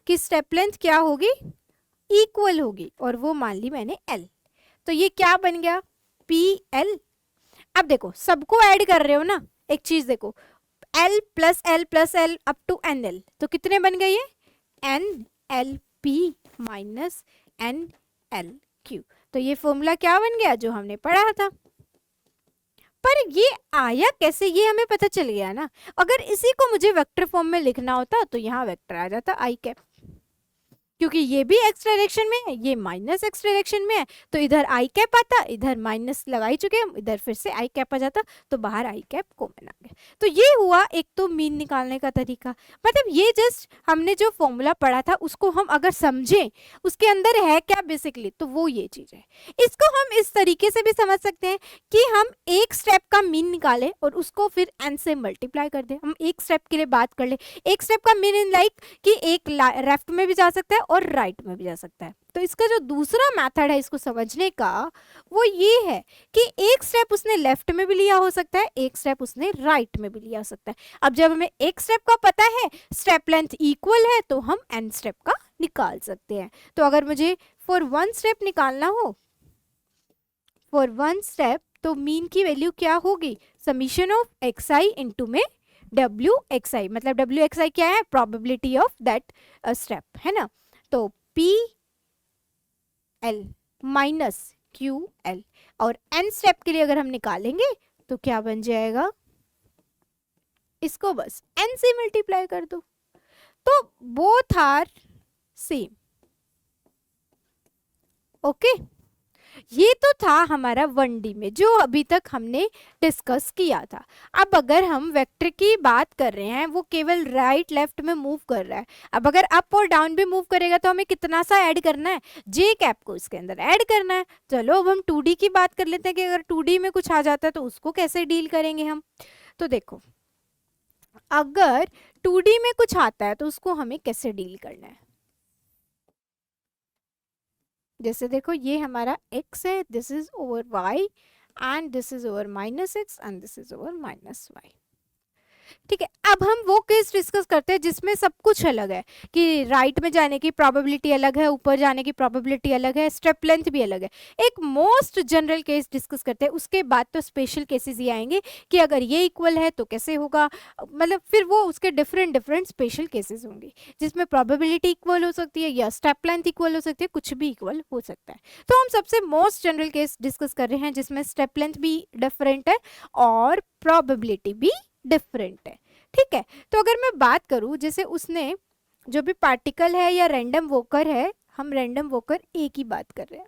कि स्टेप लेंथ क्या होगी, इक्वल होगी, और वो मान ली मैंने l, तो ये क्या बन गया, pl। अब देखो सबको ऐड कर रहे हो ना, एक चीज देखो, l plus L plus L up to nl, तो कितने बन गए ये, nlp माइनस nlq। तो ये फॉर्मूला क्या बन गया जो हमने पढ़ा था। पर ये आया कैसे, ये हमें पता चल गया ना। अगर इसी को मुझे वेक्टर फॉर्म में लिखना होता तो यहाँ वेक्टर आ जाता आई कैप, क्योंकि ये भी एक्स डायरेक्शन में है, ये माइनस एक्स डायरेक्शन में है, तो इधर आई कैप आता, इधर माइनस लगा ही चुके हम, इधर फिर से आई कैप आ जाता, तो बाहर आई कैप कॉमन आ गया। तो ये हुआ एक तो मीन निकालने का तरीका। मतलब ये जस्ट हमने जो फॉर्मूला पढ़ा था उसको हम अगर समझें उसके अंदर है क्या बेसिकली, तो वो ये चीज़ है। इसको हम इस तरीके से भी समझ सकते हैं कि हम एक स्टेप का मीन निकालें और उसको फिर एन से मल्टीप्लाई कर दें। हम एक स्टेप के लिए बात कर ले, एक स्टेप का मीन इन लाइक कि एक लेफ्ट में भी जा सकता है और राइट में भी जा सकता है। तो इसका जो दूसरा मेथड है इसको समझने का वो ये है कि एक स्टेप उसने लेफ्ट में भी लिया हो सकता है, एक स्टेप उसने राइट में भी लिया हो सकता है। अब जब हमें एक स्टेप का पता है, स्टेप लेंथ इक्वल है, तो हम एन स्टेप का निकाल सकते हैं। तो अगर मुझे फॉर वन स्टेप निकालना हो, फॉर वन स्टेप, तो मीन की वैल्यू क्या होगी, summation of x I into में डब्ल्यू एक्स आई, मतलब डब्ल्यू एक्स आई क्या है, प्रोबेबिलिटी ऑफ दैट स्टेप, है ना। तो P L minus Q L, और एन स्टेप के लिए अगर हम निकालेंगे तो क्या बन जाएगा, इसको बस एन से मल्टीप्लाई कर दो, तो बोथ आर सेम। ओके, ये तो था हमारा 1D में जो अभी तक हमने डिस्कस किया था। अब अगर हम वेक्टर की बात कर रहे हैं, वो केवल राइट लेफ्ट में मूव कर रहा है। अब अगर अप और डाउन भी मूव करेगा तो हमें कितना सा ऐड करना है, जे कैप को इसके अंदर ऐड करना है। चलो अब हम 2D की बात कर लेते हैं कि अगर 2D में कुछ आ जाता है तो उसको कैसे डील करेंगे हम। तो देखो, अगर 2D में कुछ आता है तो उसको हमें कैसे डील करना है। जैसे देखो, ये हमारा x है, this is over y and this is over minus X and this is over minus Y. ठीक है, अब हम वो केस डिस्कस करते हैं जिसमें सब कुछ अलग है, कि राइट में जाने की प्रोबेबिलिटी अलग है, ऊपर जाने की प्रोबेबिलिटी अलग है, स्टेप लेंथ भी अलग है। एक मोस्ट जनरल केस डिस्कस करते हैं, उसके बाद तो स्पेशल केसेस ये आएंगे कि अगर ये इक्वल है तो कैसे होगा, मतलब फिर वो उसके डिफरेंट डिफरेंट स्पेशल केसेस होंगे जिसमें प्रोबेबिलिटी इक्वल हो सकती है या स्टेप लेंथ इक्वल हो सकती है, कुछ भी इक्वल हो सकता है। तो हम सबसे मोस्ट जनरल केस डिस्कस कर रहे हैं जिसमें स्टेप लेंथ भी डिफरेंट है और प्रोबेबिलिटी भी डिफरेंट है। ठीक है, तो अगर मैं बात करूं, जैसे उसने जो भी पार्टिकल है या रैंडम वॉकर है, हम रैंडम वॉकर ए की बात कर रहे हैं।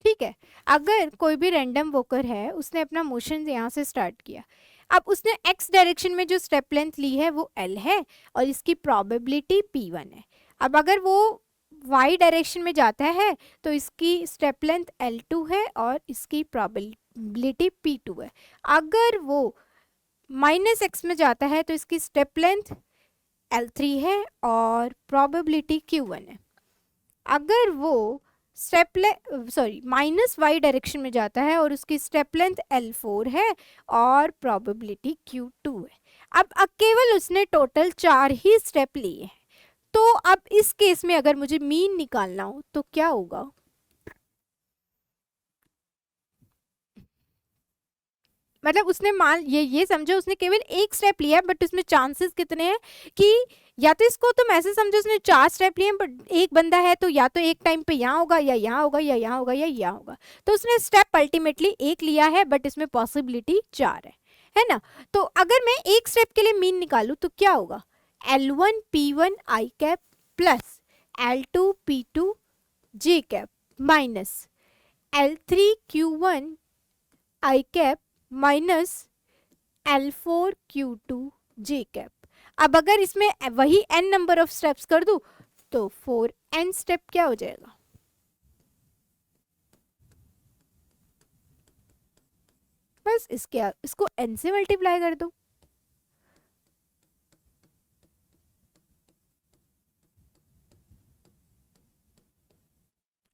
ठीक है, अगर कोई भी रैंडम वॉकर है, उसने अपना मोशन यहाँ से स्टार्ट किया, अब उसने एक्स डायरेक्शन में जो स्टेप लेंथ ली है वो एल है और इसकी प्रोबेबिलिटी p1 है। अब अगर वो y डायरेक्शन में जाता है तो इसकी स्टेप लेंथ L2 है और इसकी प्रोबेबिलिटी P2 है। अगर वो माइनस एक्स में जाता है तो इसकी स्टेप लेंथ L3 है और प्रोबेबिलिटी Q1 है। अगर वो माइनस y डायरेक्शन में जाता है और उसकी स्टेप लेंथ L4 है और प्रोबेबिलिटी Q2 है। अब केवल उसने टोटल 4 ही स्टेप लिए हैं। तो अब इस केस में अगर मुझे मीन निकालना हो तो क्या होगा, मतलब उसने मान ये समझो उसने केवल एक स्टेप लिया है, बट उसमें चांसेस कितने हैं कि या तो इसको तुम ऐसे समझो उसने 4 स्टेप लिए, बट एक बंदा है तो या तो एक टाइम पे यहाँ होगा या यहाँ होगा या यहाँ होगा या यहाँ होगा। तो उसने स्टेप अल्टीमेटली एक लिया है बट इसमें पॉसिबिलिटी 4 है ना। तो अगर मैं एक स्टेप के लिए मीन निकालूं तो क्या होगा, L1 P1 I cap plus L2 P2 J cap minus L3 Q1 I cap minus L4 Q2 J cap. अब अगर इसमें वही n नंबर ऑफ स्टेप्स कर दूं तो 4n स्टेप क्या हो जाएगा, बस इसको n से मल्टीप्लाई कर दो।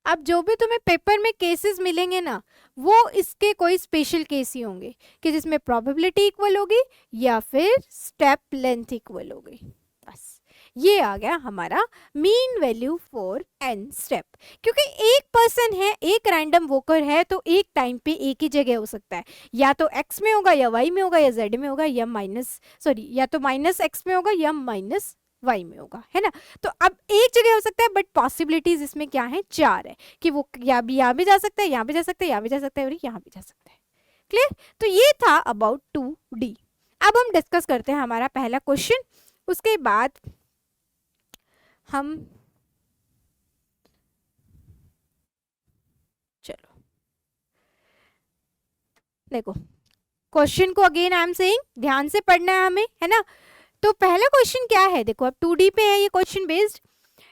अब जो भी तुम्हें पेपर में केसेस मिलेंगे ना, वो इसके कोई स्पेशल केस ही होंगे कि जिसमें प्रोबेबिलिटी इक्वल होगी या फिर स्टेप लेंथ इक्वल होगी। बस ये आ गया हमारा mean value for n step. क्योंकि एक पर्सन है, एक रैंडम वोकर है, तो एक टाइम पे एक ही जगह हो सकता है, या तो x में होगा या y में होगा या z में होगा या या तो -x में होगा या -y में होगा, है ना। तो अब एक जगह हो सकता है, बट पॉसिबिलिटीज इसमें क्या है, 4 है कि वो यहाँ भी जा सकता है, यहाँ भी जा सकता है, यहाँ भी जा सकता है और यहाँ भी जा सकता है। क्लियर। तो ये था अबाउट 2D। अब हम डिस्कस करते हैं हमारा पहला क्वेश्चन, उसके बाद हम चलो देखो क्वेश्चन को अगेन आई एम सेइंग ध्यान से पढ़ना है हमें, है ना। तो पहला क्वेश्चन क्या है, देखो अब 2D पे है ये question based.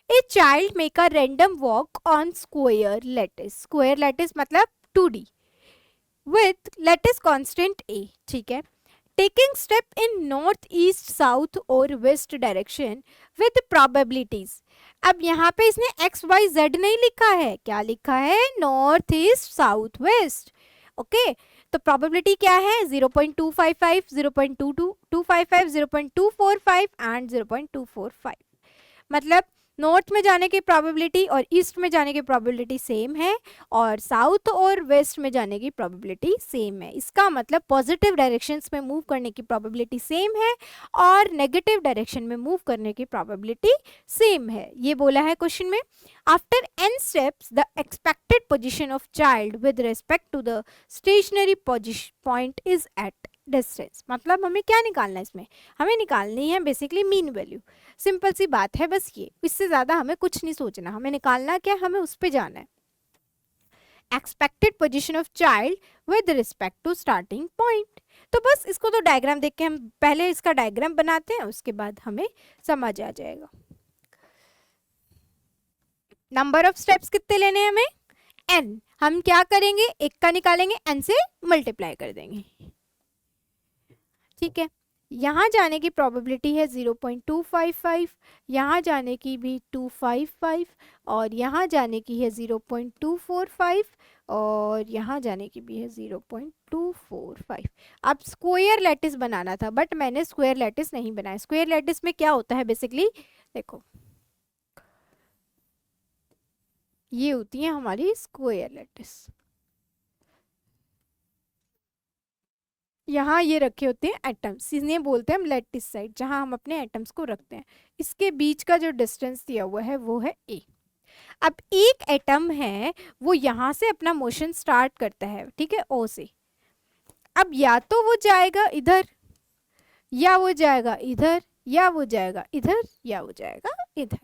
A child make a random walk on square lattice, square lattice मतलब 2D with lattice constant a, ठीक है, taking step in north east south और वेस्ट डायरेक्शन विद प्रोबेबिलिटीज। अब यहाँ पे इसने एक्स वाई जेड नहीं लिखा है, क्या लिखा है, north east south west. Okay, तो प्रोबेबिलिटी क्या है, 0.255, 0.255, 0.245 एंड 0.245। मतलब नॉर्थ में जाने की प्रोबेबिलिटी और ईस्ट में जाने की प्रोबेबिलिटी सेम है और साउथ और वेस्ट में जाने की प्रोबेबिलिटी सेम है। इसका मतलब पॉजिटिव डायरेक्शंस में मूव करने की प्रोबेबिलिटी सेम है और नेगेटिव डायरेक्शन में मूव करने की प्रोबेबिलिटी सेम है, ये बोला है क्वेश्चन में। After n steps the expected position of child with respect to the stationary point is at distance. मतलब हमें क्या निकालना है इसमें, हमें निकालनी है बेसिकली मीन वैल्यू। सिंपल सी बात है बस ये, इससे ज्यादा हमें कुछ नहीं सोचना, हमें निकालना क्या, हमें उस पे जाना है। Expected position of child with respect to starting point. तो बस इसको तो डायग्राम देख के हम पहले इसका डायग्राम बनाते हैं, उसके बाद हमें समझ आ जाएगा। नंबर ऑफ स्टेप्स कितने लेने हैं हमें, n। हम क्या करेंगे, एक का निकालेंगे, n से मल्टीप्लाई कर देंगे, ठीक है। यहाँ जाने की प्रोबेबिलिटी है 0.255, यहाँ जाने की भी 255 और यहाँ जाने की है 0.245 और यहाँ जाने की भी है 0.245। अब स्क्वायर लैटिस बनाना था बट मैंने स्क्वायर लैटिस नहीं बनाया। स्क्वायर लैटिस में क्या होता है बेसिकली, देखो ये होती है हमारी स्क्वायर लैटिस। यहाँ ये रखे होते हैं एटम्स, इन्हें बोलते हैं हम लैटिस साइड, जहाँ हम अपने एटम्स को रखते हैं। इसके बीच का जो डिस्टेंस दिया हुआ है वो है a। अब एक एटम है वो यहाँ से अपना मोशन स्टार्ट करता है, ठीक है, O से। अब या तो वो जाएगा इधर या वो जाएगा इधर या वो जाएगा इधर या वो जाएगा इधर,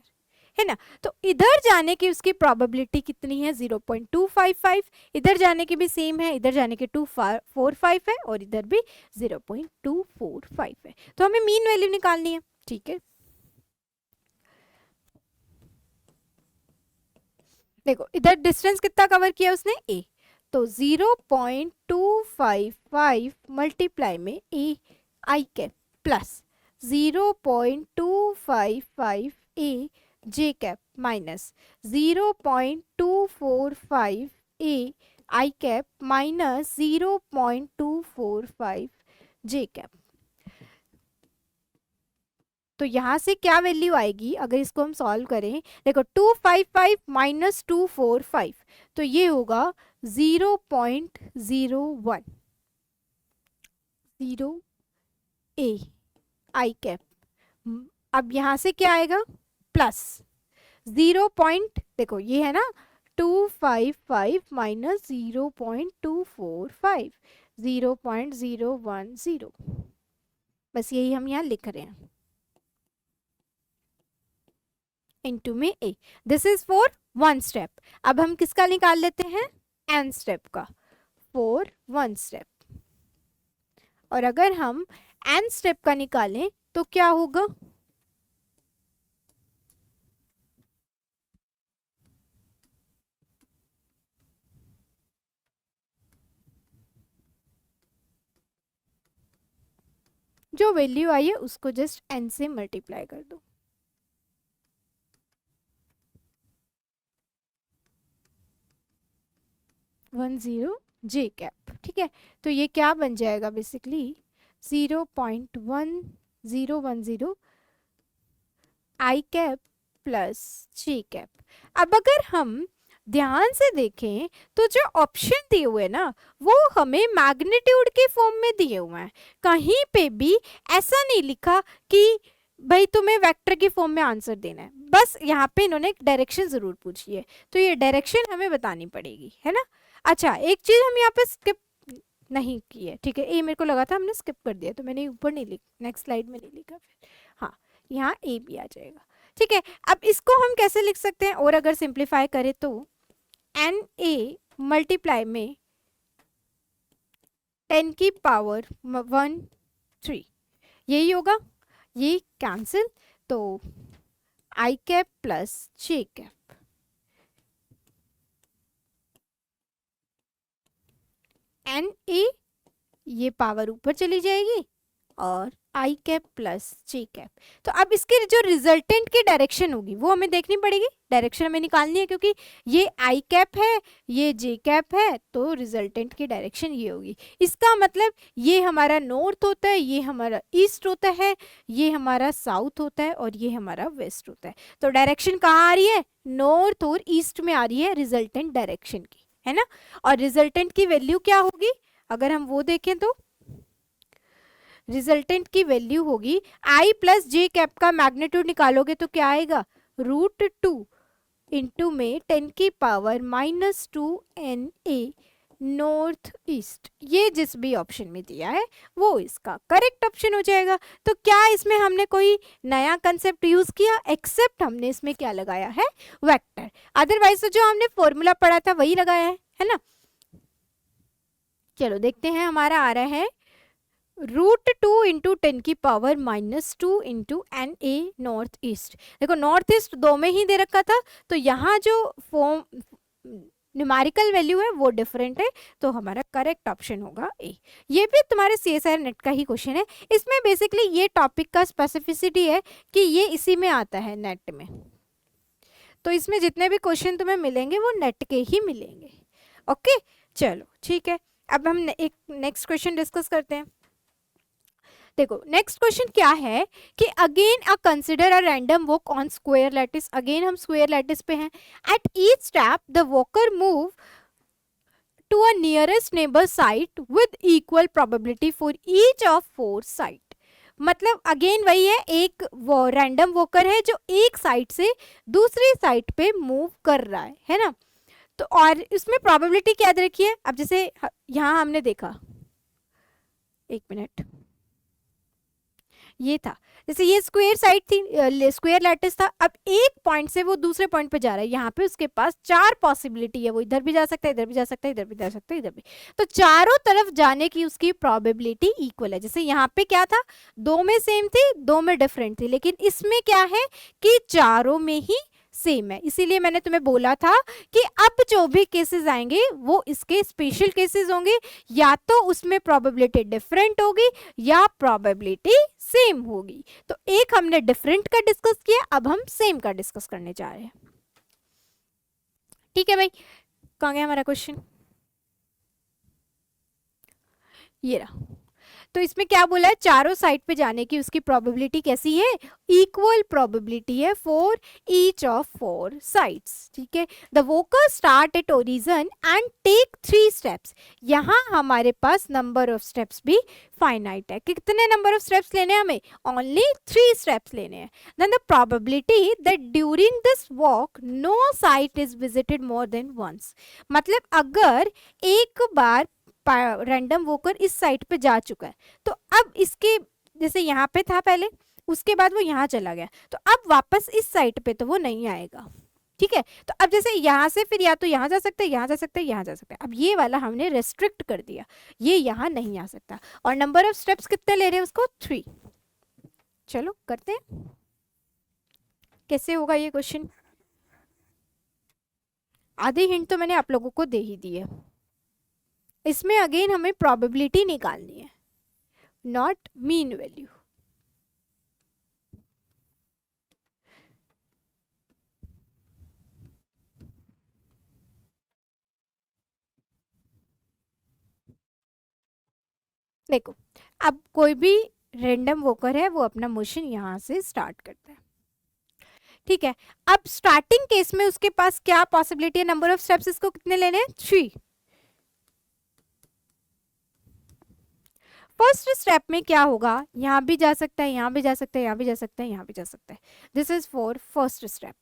है ना। तो इधर जाने की उसकी प्रोबेबिलिटी कितनी है, 0.255। इधर जाने की भी सेम है, इधर जाने की 245 है और इधर भी 0.245 है। तो हमें मीन वैल्यू निकालनी है, ठीक है। देखो इधर डिस्टेंस कितना कवर किया उसने, a, तो 0.255 मल्टीप्लाई में a I cap plus 0.255 a J cap minus 0.245 a I cap minus 0.245 J cap. तो यहाँ से क्या वैल्यू आएगी अगर इसको हम सॉल्व करें, देखो 255 माइनस 245 तो ये होगा 0.01 0 a आई कैप। अब यहाँ से क्या आएगा, प्लस देखो ये है ना 255 माइनस 0.245 0.010, बस यही हम यहाँ लिख रहे हैं इनटू में a। This is for 1 step. अब हम किसका निकाल लेते हैं, n स्टेप का, फॉर 1 स्टेप। और अगर हम n स्टेप का निकालें तो क्या होगा, जो वैल्यू आई है उसको जस्ट n से मल्टीप्लाई कर दो। वन जीरो जे कैप, ठीक है। तो ये क्या बन जाएगा बेसिकली 0.1010 आई कैप प्लस जे कैप। अब अगर हम ध्यान से देखें तो जो ऑप्शन दिए हुए ना वो हमें मैग्नीट्यूड के फॉर्म में दिए हुए हैं, कहीं पे भी ऐसा नहीं लिखा कि भाई तुम्हें वेक्टर की फॉर्म में आंसर देना है, बस यहाँ पे इन्होंने एक डायरेक्शन जरूर पूछी है, तो ये डायरेक्शन हमें बतानी पड़ेगी, है ना। अच्छा, एक चीज हम यहाँ पे स्किप नहीं की है, ठीक है, ए मेरे को लगा था हमने स्किप कर दिया, तो मैंने ऊपर नहीं लिखा, नेक्स्ट स्लाइड में नहीं लिखा, फिर हाँ यहाँ ए भी आ जाएगा, ठीक है। अब इसको हम कैसे लिख सकते हैं, और अगर सिंप्लीफाई करें तो एन ए मल्टीप्लाई में 10 की पावर 13, यही होगा, ये कैंसिल, तो I cap plus J cap, एन ए ये पावर ऊपर चली जाएगी और I cap plus J cap. तो अब इसके जो रिजल्टेंट की डायरेक्शन होगी वो हमें देखनी पड़ेगी, डायरेक्शन हमें निकालनी है, क्योंकि ये आई कैप है ये जे कैप है, तो रिजल्टेंट की डायरेक्शन ये होगी। इसका मतलब ये हमारा नॉर्थ होता है, ये हमारा ईस्ट होता है, ये हमारा साउथ होता है और ये हमारा वेस्ट होता है। तो डायरेक्शन कहाँ आ रही है, नॉर्थ और ईस्ट में आ रही है रिजल्टेंट डायरेक्शन की, है ना। और रिजल्टेंट की वैल्यू क्या होगी, अगर हम वो देखें तो रिजल्टेंट की वैल्यू होगी आई प्लस जे कैप का मैग्नीट्यूड निकालोगे तो क्या आएगा, √2 इंटू में 10 की power -2 N A north east, ये जिस भी ऑप्शन में दिया है वो इसका करेक्ट ऑप्शन हो जाएगा। तो क्या इसमें हमने कोई नया कंसेप्ट यूज किया, एक्सेप्ट हमने इसमें क्या लगाया है, वेक्टर, अदरवाइज तो जो हमने फॉर्मूला पढ़ा था वही लगाया है ना। चलो देखते हैं, हमारा आ रहा है √2 इंटू 10 की power -2 into N A north east. देखो नॉर्थ ईस्ट दो में ही दे रखा था, तो यहाँ जो फॉर्म न्यूमेरिकल वैल्यू है वो डिफरेंट है, तो हमारा करेक्ट ऑप्शन होगा ए। ये भी तुम्हारे CSIR नेट का ही क्वेश्चन है, इसमें बेसिकली ये टॉपिक का स्पेसिफिसिटी है कि ये इसी में आता है नेट में, तो इसमें जितने भी क्वेश्चन तुम्हें मिलेंगे वो नेट के ही मिलेंगे। ओके चलो ठीक है, अब हम एक नेक्स्ट क्वेश्चन डिस्कस करते हैं। देखो नेक्स्ट क्वेश्चन क्या है कि again consider a random walk on square lattice, again हम स्क्वायर लैटिस पे हैं। At each step the walker move to a nearest neighbour site with equal probability for each of 4 site. मतलब again वही है, एक वो रैंडम वॉकर है जो एक साइट से दूसरी साइट पे मूव कर रहा है ना। तो और इसमें प्रोबेबिलिटी क्या दे रखी है, अब जैसे यहाँ हमने देखा, एक मिनट, ये था जैसे ये स्क्वायर साइड थी, स्क्वायर लैटिस था, अब एक पॉइंट से वो दूसरे पॉइंट पे जा रहा है, यहाँ पे उसके पास 4 पॉसिबिलिटी है, वो इधर भी जा सकता है, इधर भी जा सकता है, इधर भी जा सकता है, इधर भी, तो चारों तरफ जाने की उसकी प्रोबेबिलिटी इक्वल है। जैसे यहाँ पे क्या था, 2 में सेम थी 2 में डिफरेंट थी, लेकिन इसमें क्या है कि चारों में ही सेम है। इसीलिए मैंने तुम्हें बोला था कि अब जो भी केसेस आएंगे वो इसके स्पेशल केसेस होंगे, या तो उसमें प्रोबेबिलिटी डिफरेंट होगी या प्रोबेबिलिटी सेम होगी। तो एक हमने डिफरेंट का डिस्कस किया, अब हम सेम का डिस्कस करने जा रहे हैं। ठीक है भाई, कहाँ गया हमारा क्वेश्चन, ये रहा। तो इसमें क्या बोला है, चारों साइड पे जाने की उसकी प्रोबेबिलिटी कैसी है, इक्वल प्रोबेबिलिटी है फॉर ईच ऑफ 4 साइड्स। ठीक है, the walker start at origin and take 3 steps. यहाँ हमारे पास नंबर ऑफ स्टेप्स भी फाइनाइट है, कितने नंबर ऑफ स्टेप्स लेने हैं हमें, ओनली 3 स्टेप्स लेने हैं। Then the probability that during this walk no site is visited more than once. मतलब अगर एक बार रैंडम वॉकर इस साइट पे जा चुका है, तो अब इसके जैसे यहाँ पे था पहले, उसके बाद वो यहाँ चला गया, तो अब वापस इस साइट पे तो वो नहीं आएगा। ठीक है, तो अब जैसे यहाँ से फिर या तो यहाँ जा सकते हैं, यहाँ जा सकते हैं, यहाँ जा सकते हैं, अब ये वाला हमने रेस्ट्रिक्ट कर दिया, ये यहाँ नहीं आ सकता। और नंबर ऑफ स्टेप्स कितने ले रहे हैं उसको, 3। चलो करते हैं, कैसे होगा ये क्वेश्चन। आधी हिंट तो मैंने आप लोगों को दे ही दी है। इसमें अगेन हमें प्रोबेबिलिटी निकालनी है, नॉट मीन वैल्यू। देखो, अब कोई भी रैंडम वॉकर है वो अपना मोशन यहाँ से स्टार्ट करता है, ठीक है। अब स्टार्टिंग केस में उसके पास क्या पॉसिबिलिटी है, नंबर ऑफ स्टेप्स इसको कितने लेने हैं, 3। फर्स्ट स्टेप में क्या होगा, यहाँ भी जा सकता है, यहाँ भी जा सकता है, यहाँ भी जा सकता है, यहाँ भी जा सकता है। This is for first step.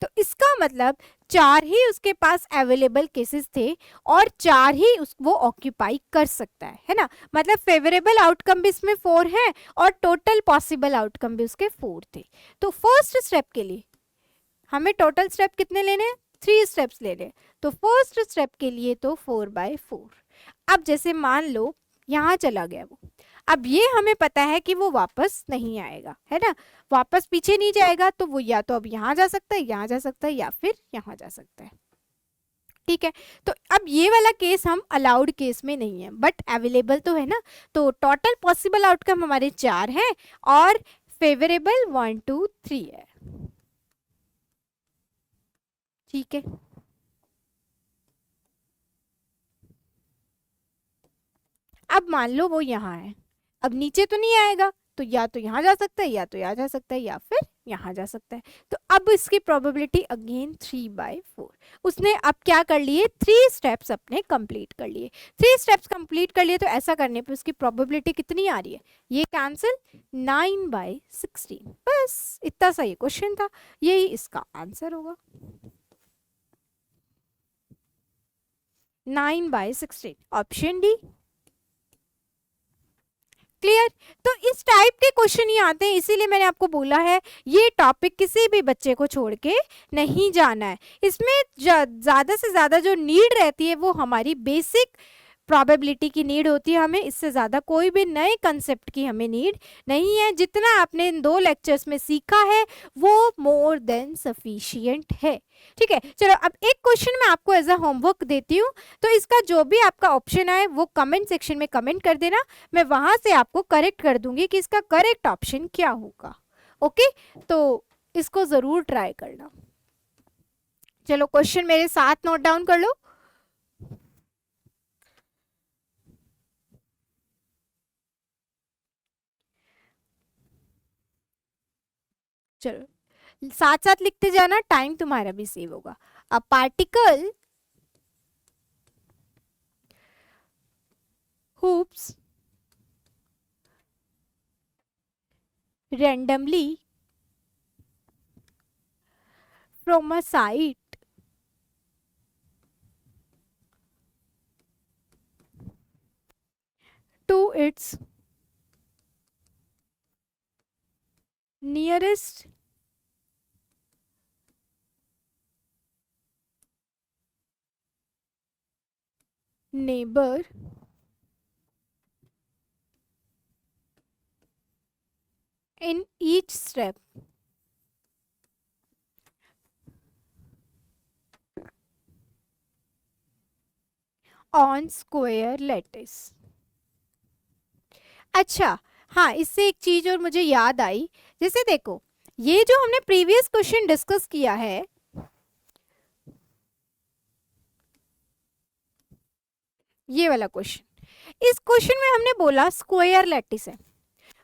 तो इसका मतलब 4 ही उसके पास अवेलेबल केसेस थे और 4 ही वो ऑक्यूपाई कर सकता है ना। मतलब फेवरेबल आउटकम भी इसमें 4 है और टोटल पॉसिबल आउटकम भी उसके 4 थे। तो फर्स्ट स्टेप के लिए हमें टोटल स्टेप कितने लेने हैं, 3 स्टेप्स लेने। तो फर्स्ट स्टेप के लिए तो 4/4। अब जैसे मान लो यहाँ चला गया वो, अब ये हमें पता है कि वो वापस नहीं आएगा, है ना, वापस पीछे नहीं जाएगा। तो वो या तो अब यहाँ जा सकता है, यहाँ जा सकता है, या फिर यहाँ जा सकता है, ठीक है। तो अब ये वाला केस हम अलाउड केस में नहीं है, बट अवेलेबल तो है ना। तो टोटल पॉसिबल आउटकम हमारे 4 हैं और फेवरेबल 1 2 3 है, ठीक है। अब मान लो वो यहाँ है, अब नीचे तो नहीं आएगा, तो या तो यहाँ जा सकता है, या तो यहाँ जा सकता है, या फिर यहाँ जा सकता है। तो अब इसकी प्रोबेबिलिटी अगेन 3/4। उसने अब क्या कर लिए, 3 स्टेप्स अपने कंप्लीट कर लिए। 3 स्टेप्स कंप्लीट कर लिए, तो ऐसा करने पे उसकी प्रोबेबिलिटी कितनी आ रही है, ये कैंसिल, 9/16। बस इतना सा ये क्वेश्चन था, यही इसका आंसर होगा, 9/16, ऑप्शन डी। क्लियर। तो इस टाइप के क्वेश्चन ही आते हैं, इसीलिए मैंने आपको बोला है ये टॉपिक किसी भी बच्चे को छोड़ के नहीं जाना है। इसमें ज़्यादा से ज़्यादा जो नीड रहती है वो हमारी बेसिक प्रोबेबिलिटी की नीड होती है, हमें इससे ज़्यादा कोई भी नए कंसेप्ट की हमें नीड नहीं है। जितना आपने इन 2 लेक्चर्स में सीखा है वो मोर देन सफिशियंट है, ठीक है। चलो अब एक क्वेश्चन मैं आपको एज अ होमवर्क देती हूँ, तो इसका जो भी आपका ऑप्शन आए वो कमेंट सेक्शन में कमेंट कर देना, मैं वहां से आपको करेक्ट कर दूंगी कि इसका करेक्ट ऑप्शन क्या होगा, ओके। तो इसको ज़रूर ट्राई करना। चलो क्वेश्चन मेरे साथ नोट डाउन कर लो। चलो साथ साथ लिखते जाना, टाइम तुम्हारा भी सेव होगा। A particle hoops randomly from a site to its nearest neighbor in each step on square lattice। अच्छा, हाँ, इससे एक चीज और मुझे याद आई। जैसे देखो, ये जो हमने प्रीवियस क्वेश्चन डिस्कस किया है, ये वाला क्वेश्चन, इस क्वेश्चन में हमने बोला स्क्वायर लैटिस है,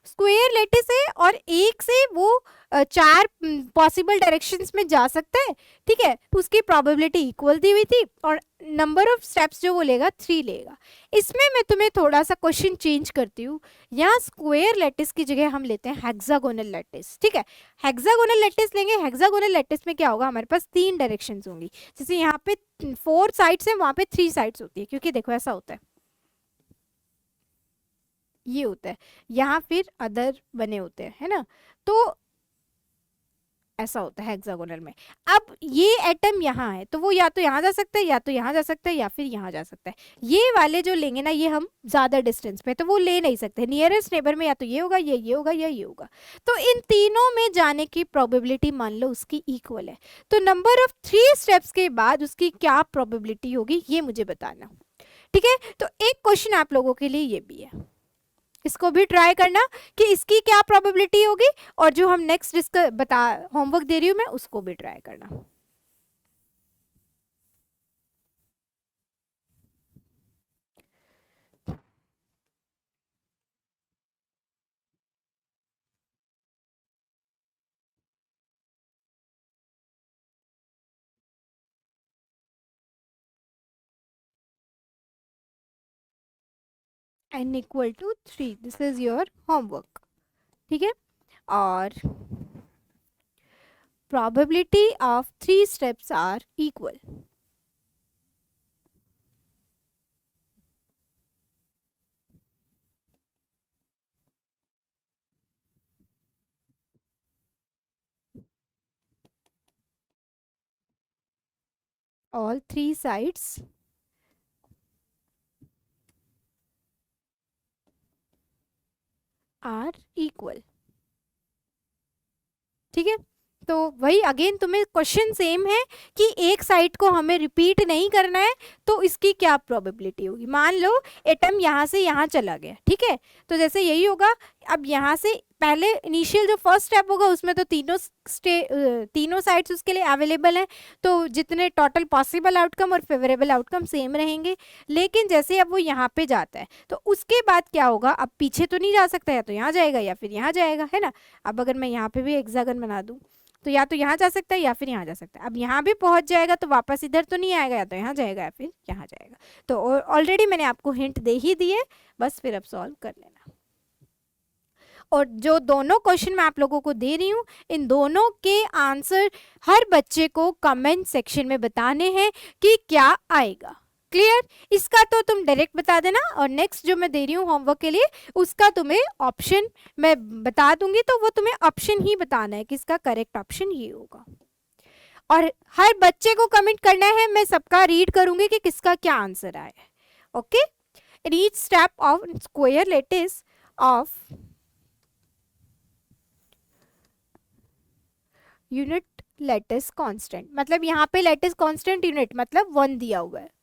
स्क्वायर लेटिस है और एक से वो 4 पॉसिबल डायरेक्शंस में जा सकता है, ठीक है। उसकी प्रोबेबिलिटी इक्वल दी हुई थी और नंबर ऑफ स्टेप्स जो वो लेगा 3 लेगा। इसमें मैं तुम्हें थोड़ा सा क्वेश्चन चेंज करती हूँ, यहाँ स्क्वायर लेटिस की जगह हम लेते हैं हेक्सागोनल लेटिस, ठीक है। हेक्सागोनल लेटिस लेंगे, हेक्सागोनल लेटिस में क्या होगा, हमारे पास 3 डायरेक्शंस होंगी। जैसे यहाँ पे 4 साइड्स है, वहाँ पे 3 साइड्स होती है, क्योंकि देखो ऐसा होता है, ये होता है, यहाँ फिर अदर बने होते हैं, है ना। तो ऐसा होता है हेक्सागोनल में। अब ये एटम यहाँ है तो वो या तो यहाँ जा सकता है, या तो यहाँ जा सकता है, या फिर यहाँ जा सकता है। ये वाले जो लेंगे ना, ये हम ज़्यादा डिस्टेंस पे, तो वो ले नहीं सकते। नियरेस्ट नेबर में या तो ये होगा, ये होगा, या ये होगा। तो इन तीनों में जाने की प्रोबेबिलिटी मान लो उसकी इक्वल है। तो नंबर ऑफ 3 स्टेप्स के बाद उसकी क्या प्रोबेबिलिटी होगी, ये मुझे बताना। ठीक है, तो एक क्वेश्चन आप लोगों के लिए ये भी है, इसको भी ट्राई करना कि इसकी क्या प्रोबेबिलिटी होगी, और जो हम नेक्स्ट डिस्कस बता होमवर्क दे रही हूँ मैं, उसको भी ट्राई करना। n equal to 3, this is your homework. ठीक है, और probability of 3 steps are equal. All 3 sides are equal. ठीक है, तो वही अगेन तुम्हें क्वेश्चन सेम है कि एक साइड को हमें रिपीट नहीं करना है, तो इसकी क्या प्रोबेबिलिटी होगी। मान लो एटम यहाँ से यहाँ चला गया, ठीक है, तो जैसे यही होगा। अब यहाँ से पहले इनिशियल जो फर्स्ट स्टेप होगा उसमें तो तीनों साइड्स उसके लिए अवेलेबल हैं, तो जितने टोटल पॉसिबल आउटकम और फेवरेबल आउटकम सेम रहेंगे। लेकिन जैसे अब वो यहाँ पे जाता है तो उसके बाद क्या होगा, अब पीछे तो नहीं जा सकता है, तो यहाँ जाएगा या फिर यहाँ जाएगा, है ना। अब अगर मैं यहाँ पे भी हेक्सागन बना दूँ तो या तो यहाँ जा सकता है या फिर यहाँ जा सकता है। अब यहाँ भी पहुँच जाएगा तो वापस इधर तो नहीं आएगा, या तो यहाँ जाएगा या फिर यहाँ जाएगा। तो ऑलरेडी मैंने आपको हिंट दे ही दिए, बस फिर अब सॉल्व कर लेना। और जो दोनों क्वेश्चन मैं आप लोगों को दे रही हूँ, इन दोनों के आंसर हर बच्चे को कमेंट सेक्शन में बताने हैं कि क्या आएगा। क्लियर, इसका तो तुम डायरेक्ट बता देना, और नेक्स्ट जो मैं दे रही हूँ होमवर्क के लिए उसका तुम्हें ऑप्शन मैं बता दूंगी, तो वो तुम्हें ऑप्शन ही बताना है कि इसका करेक्ट ऑप्शन ये होगा। और हर बच्चे को कमेंट करना है, मैं सबका रीड करूंगी कि किसका क्या आंसर आया है। Okay, in each step of square lattice of unit lattice constant, मतलब यहाँ पे लेटिस कांस्टेंट यूनिट मतलब 1 दिया हुआ है।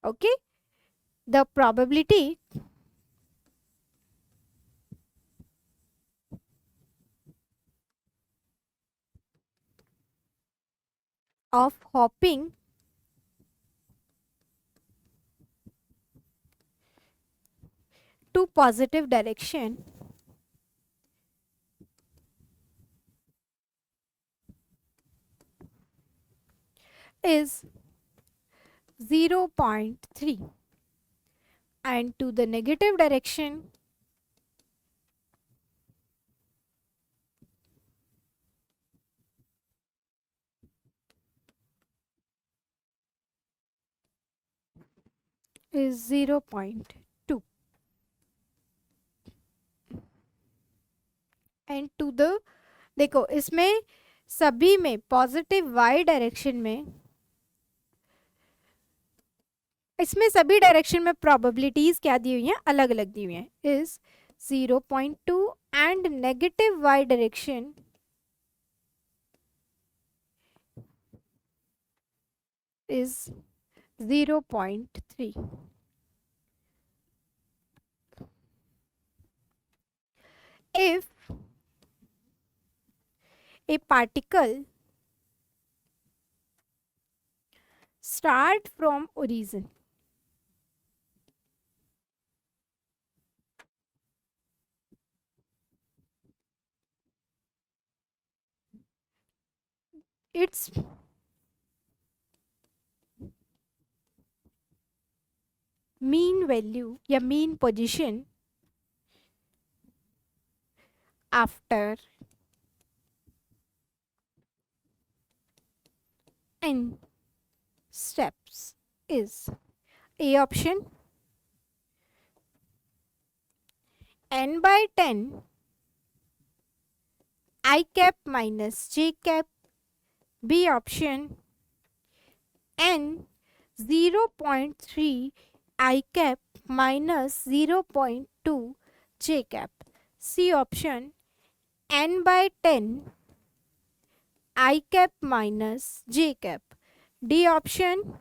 Okay, the probability of hopping to positive direction is 0.3, and to the negative direction is 0.2, and to the, देखो इसमें सभी में पॉजिटिव y डायरेक्शन में, इसमें सभी डायरेक्शन में प्रोबेबिलिटीज क्या दी हुई हैं, अलग अलग दी हुई हैं। Is 0.2 and negative y direction is 0.3. If a particle start from origin, its mean value या mean position after n steps is A option n by 10 I cap minus J cap. B option N 0.3 I cap minus 0.2 J cap. C option N by 10 I cap minus J cap. D option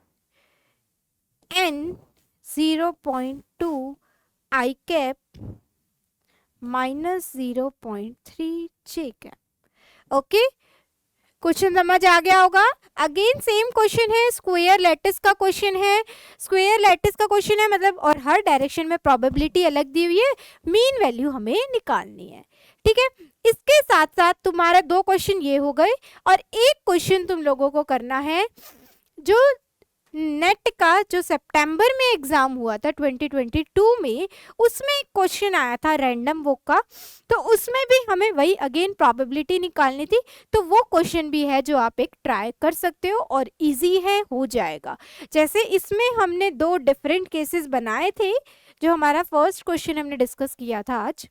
N 0.2 I cap minus 0.3 J cap. Okay, question समझ आ गया होगा। Again same question है, square lattice का question है। Square lattice का question है मतलब, और हर डायरेक्शन में प्रोबेबिलिटी अलग दी हुई है, मीन वैल्यू हमें निकालनी है। ठीक है, इसके साथ साथ तुम्हारा 2 क्वेश्चन ये हो गए, और एक क्वेश्चन तुम लोगों को करना है जो नेट का जो सितंबर में एग्जाम हुआ था 2022 में, उसमें एक क्वेश्चन आया था रैंडम वॉक का, तो उसमें भी हमें वही अगेन प्रोबेबिलिटी निकालनी थी। तो वो क्वेश्चन भी है जो आप एक ट्राई कर सकते हो और इजी है, हो जाएगा। जैसे इसमें हमने 2 डिफरेंट केसेस बनाए थे, जो हमारा फर्स्ट क्वेश्चन हमने डिस्कस किया था आज,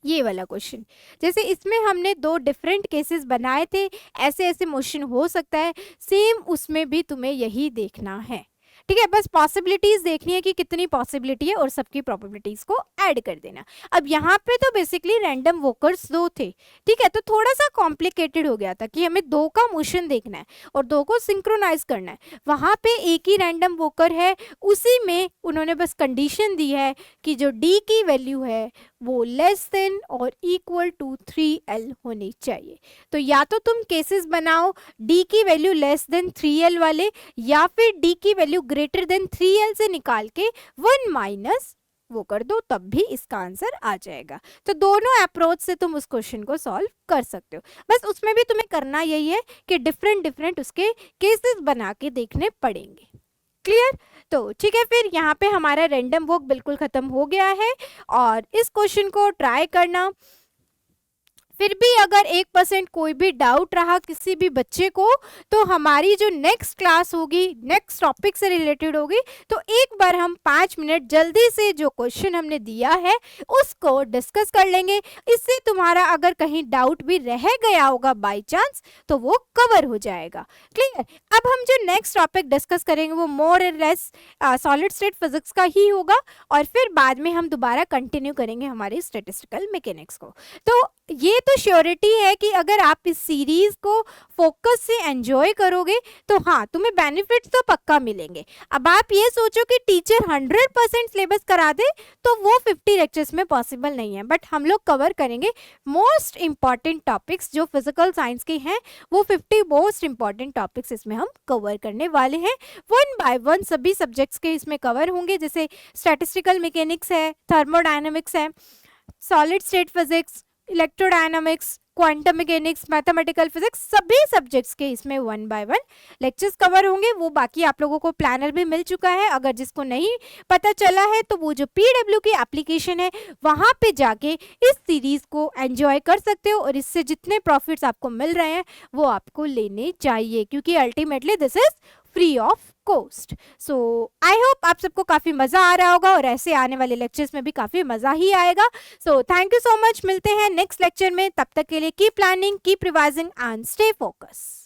ये वाला क्वेश्चन, जैसे इसमें हमने 2 डिफरेंट केसेस बनाए थे, ऐसे ऐसे मोशन हो सकता है, सेम उसमें भी तुम्हें यही देखना है। ठीक है, बस पॉसिबिलिटीज देखनी है कि कितनी पॉसिबिलिटी है और सबकी प्रोबेबिलिटीज को ऐड कर देना। अब यहाँ पे तो बेसिकली रैंडम वॉकर्स 2 थे। ठीक है, तो थोड़ा सा कॉम्प्लिकेटेड हो गया था कि हमें 2 का मोशन देखना है और 2 को सिंक्रोनाइज करना है। वहाँ पे एक ही रैंडम वॉकर है, उसी में उन्होंने बस कंडीशन दी है कि जो डी की वैल्यू है वो लेस देन और इक्वल टू 3L होनी चाहिए। तो या तो तुम केसेस बनाओ डी की वैल्यू लेस देन 3L वाले, या फिर डी की वैल्यू ग्रेटर देन 3L से निकाल के 1 माइनस वो कर दो, तब भी इसका आंसर आ जाएगा। तो दोनों अप्रोच से तुम उस क्वेश्चन को सॉल्व कर सकते हो। बस उसमें भी तुम्हें करना यही है कि डिफरेंट उसके केसेस बना के देखने पड़ेंगे। क्लियर? तो ठीक है, फिर यहाँ पे हमारा रैंडम वॉक बिल्कुल खत्म हो गया है, और इस क्वेश्चन को ट्राई करना। फिर भी अगर 1% कोई भी डाउट रहा किसी भी बच्चे को, तो हमारी जो नेक्स्ट क्लास होगी नेक्स्ट टॉपिक से रिलेटेड होगी, तो एक बार हम 5 मिनट जल्दी से जो क्वेश्चन हमने दिया है उसको डिस्कस कर लेंगे। इससे तुम्हारा अगर कहीं डाउट भी रह गया होगा बाय चांस, तो वो कवर हो जाएगा। क्लियर? अब हम जो नेक्स्ट टॉपिक डिस्कस करेंगे वो मोर और लेस सॉलिड स्टेट फिजिक्स का ही होगा, और फिर बाद में हम दोबारा कंटिन्यू करेंगे हमारी स्टैटिस्टिकल मैकेनिक्स को। तो ये तो श्योरिटी है कि अगर आप इस सीरीज को फोकस से एंजॉय करोगे तो हाँ, तुम्हें बेनिफिट्स तो पक्का मिलेंगे। अब आप ये सोचो कि टीचर 100% सिलेबस करा दे, तो वो 50 लेक्चर्स में पॉसिबल नहीं है, बट हम लोग कवर करेंगे मोस्ट इंपॉर्टेंट टॉपिक्स जो फिजिकल साइंस के हैं। वो 50 मोस्ट इंपॉर्टेंट टॉपिक्स इसमें हम कवर करने वाले हैं। 1 बाय 1 सभी सब्जेक्ट्स के इसमें कवर होंगे, जैसे स्टैटिस्टिकल मैकेनिक्स है, थर्मोडायनेमिक्स है, solid state physics, electrodynamics, quantum mechanics, mathematical physics, सभी सब्जेक्ट्स के इसमें 1 बाय 1 लेक्चर्स कवर होंगे। वो बाकी आप लोगों को प्लानर भी मिल चुका है, अगर जिसको नहीं पता चला है तो वो जो PW की एप्लीकेशन है वहाँ पे जाके इस सीरीज को एंजॉय कर सकते हो, और इससे जितने प्रॉफिट्स आपको मिल रहे हैं वो आपको लेने चाहिए, क्योंकि ultimately this is free of cost. So I hope आप सबको काफ़ी मज़ा आ रहा होगा, और ऐसे आने वाले लेक्चर्स में भी काफ़ी मज़ा ही आएगा। So thank you so much, मिलते हैं नेक्स्ट लेक्चर में। तब तक के लिए keep planning, keep revising and stay focus.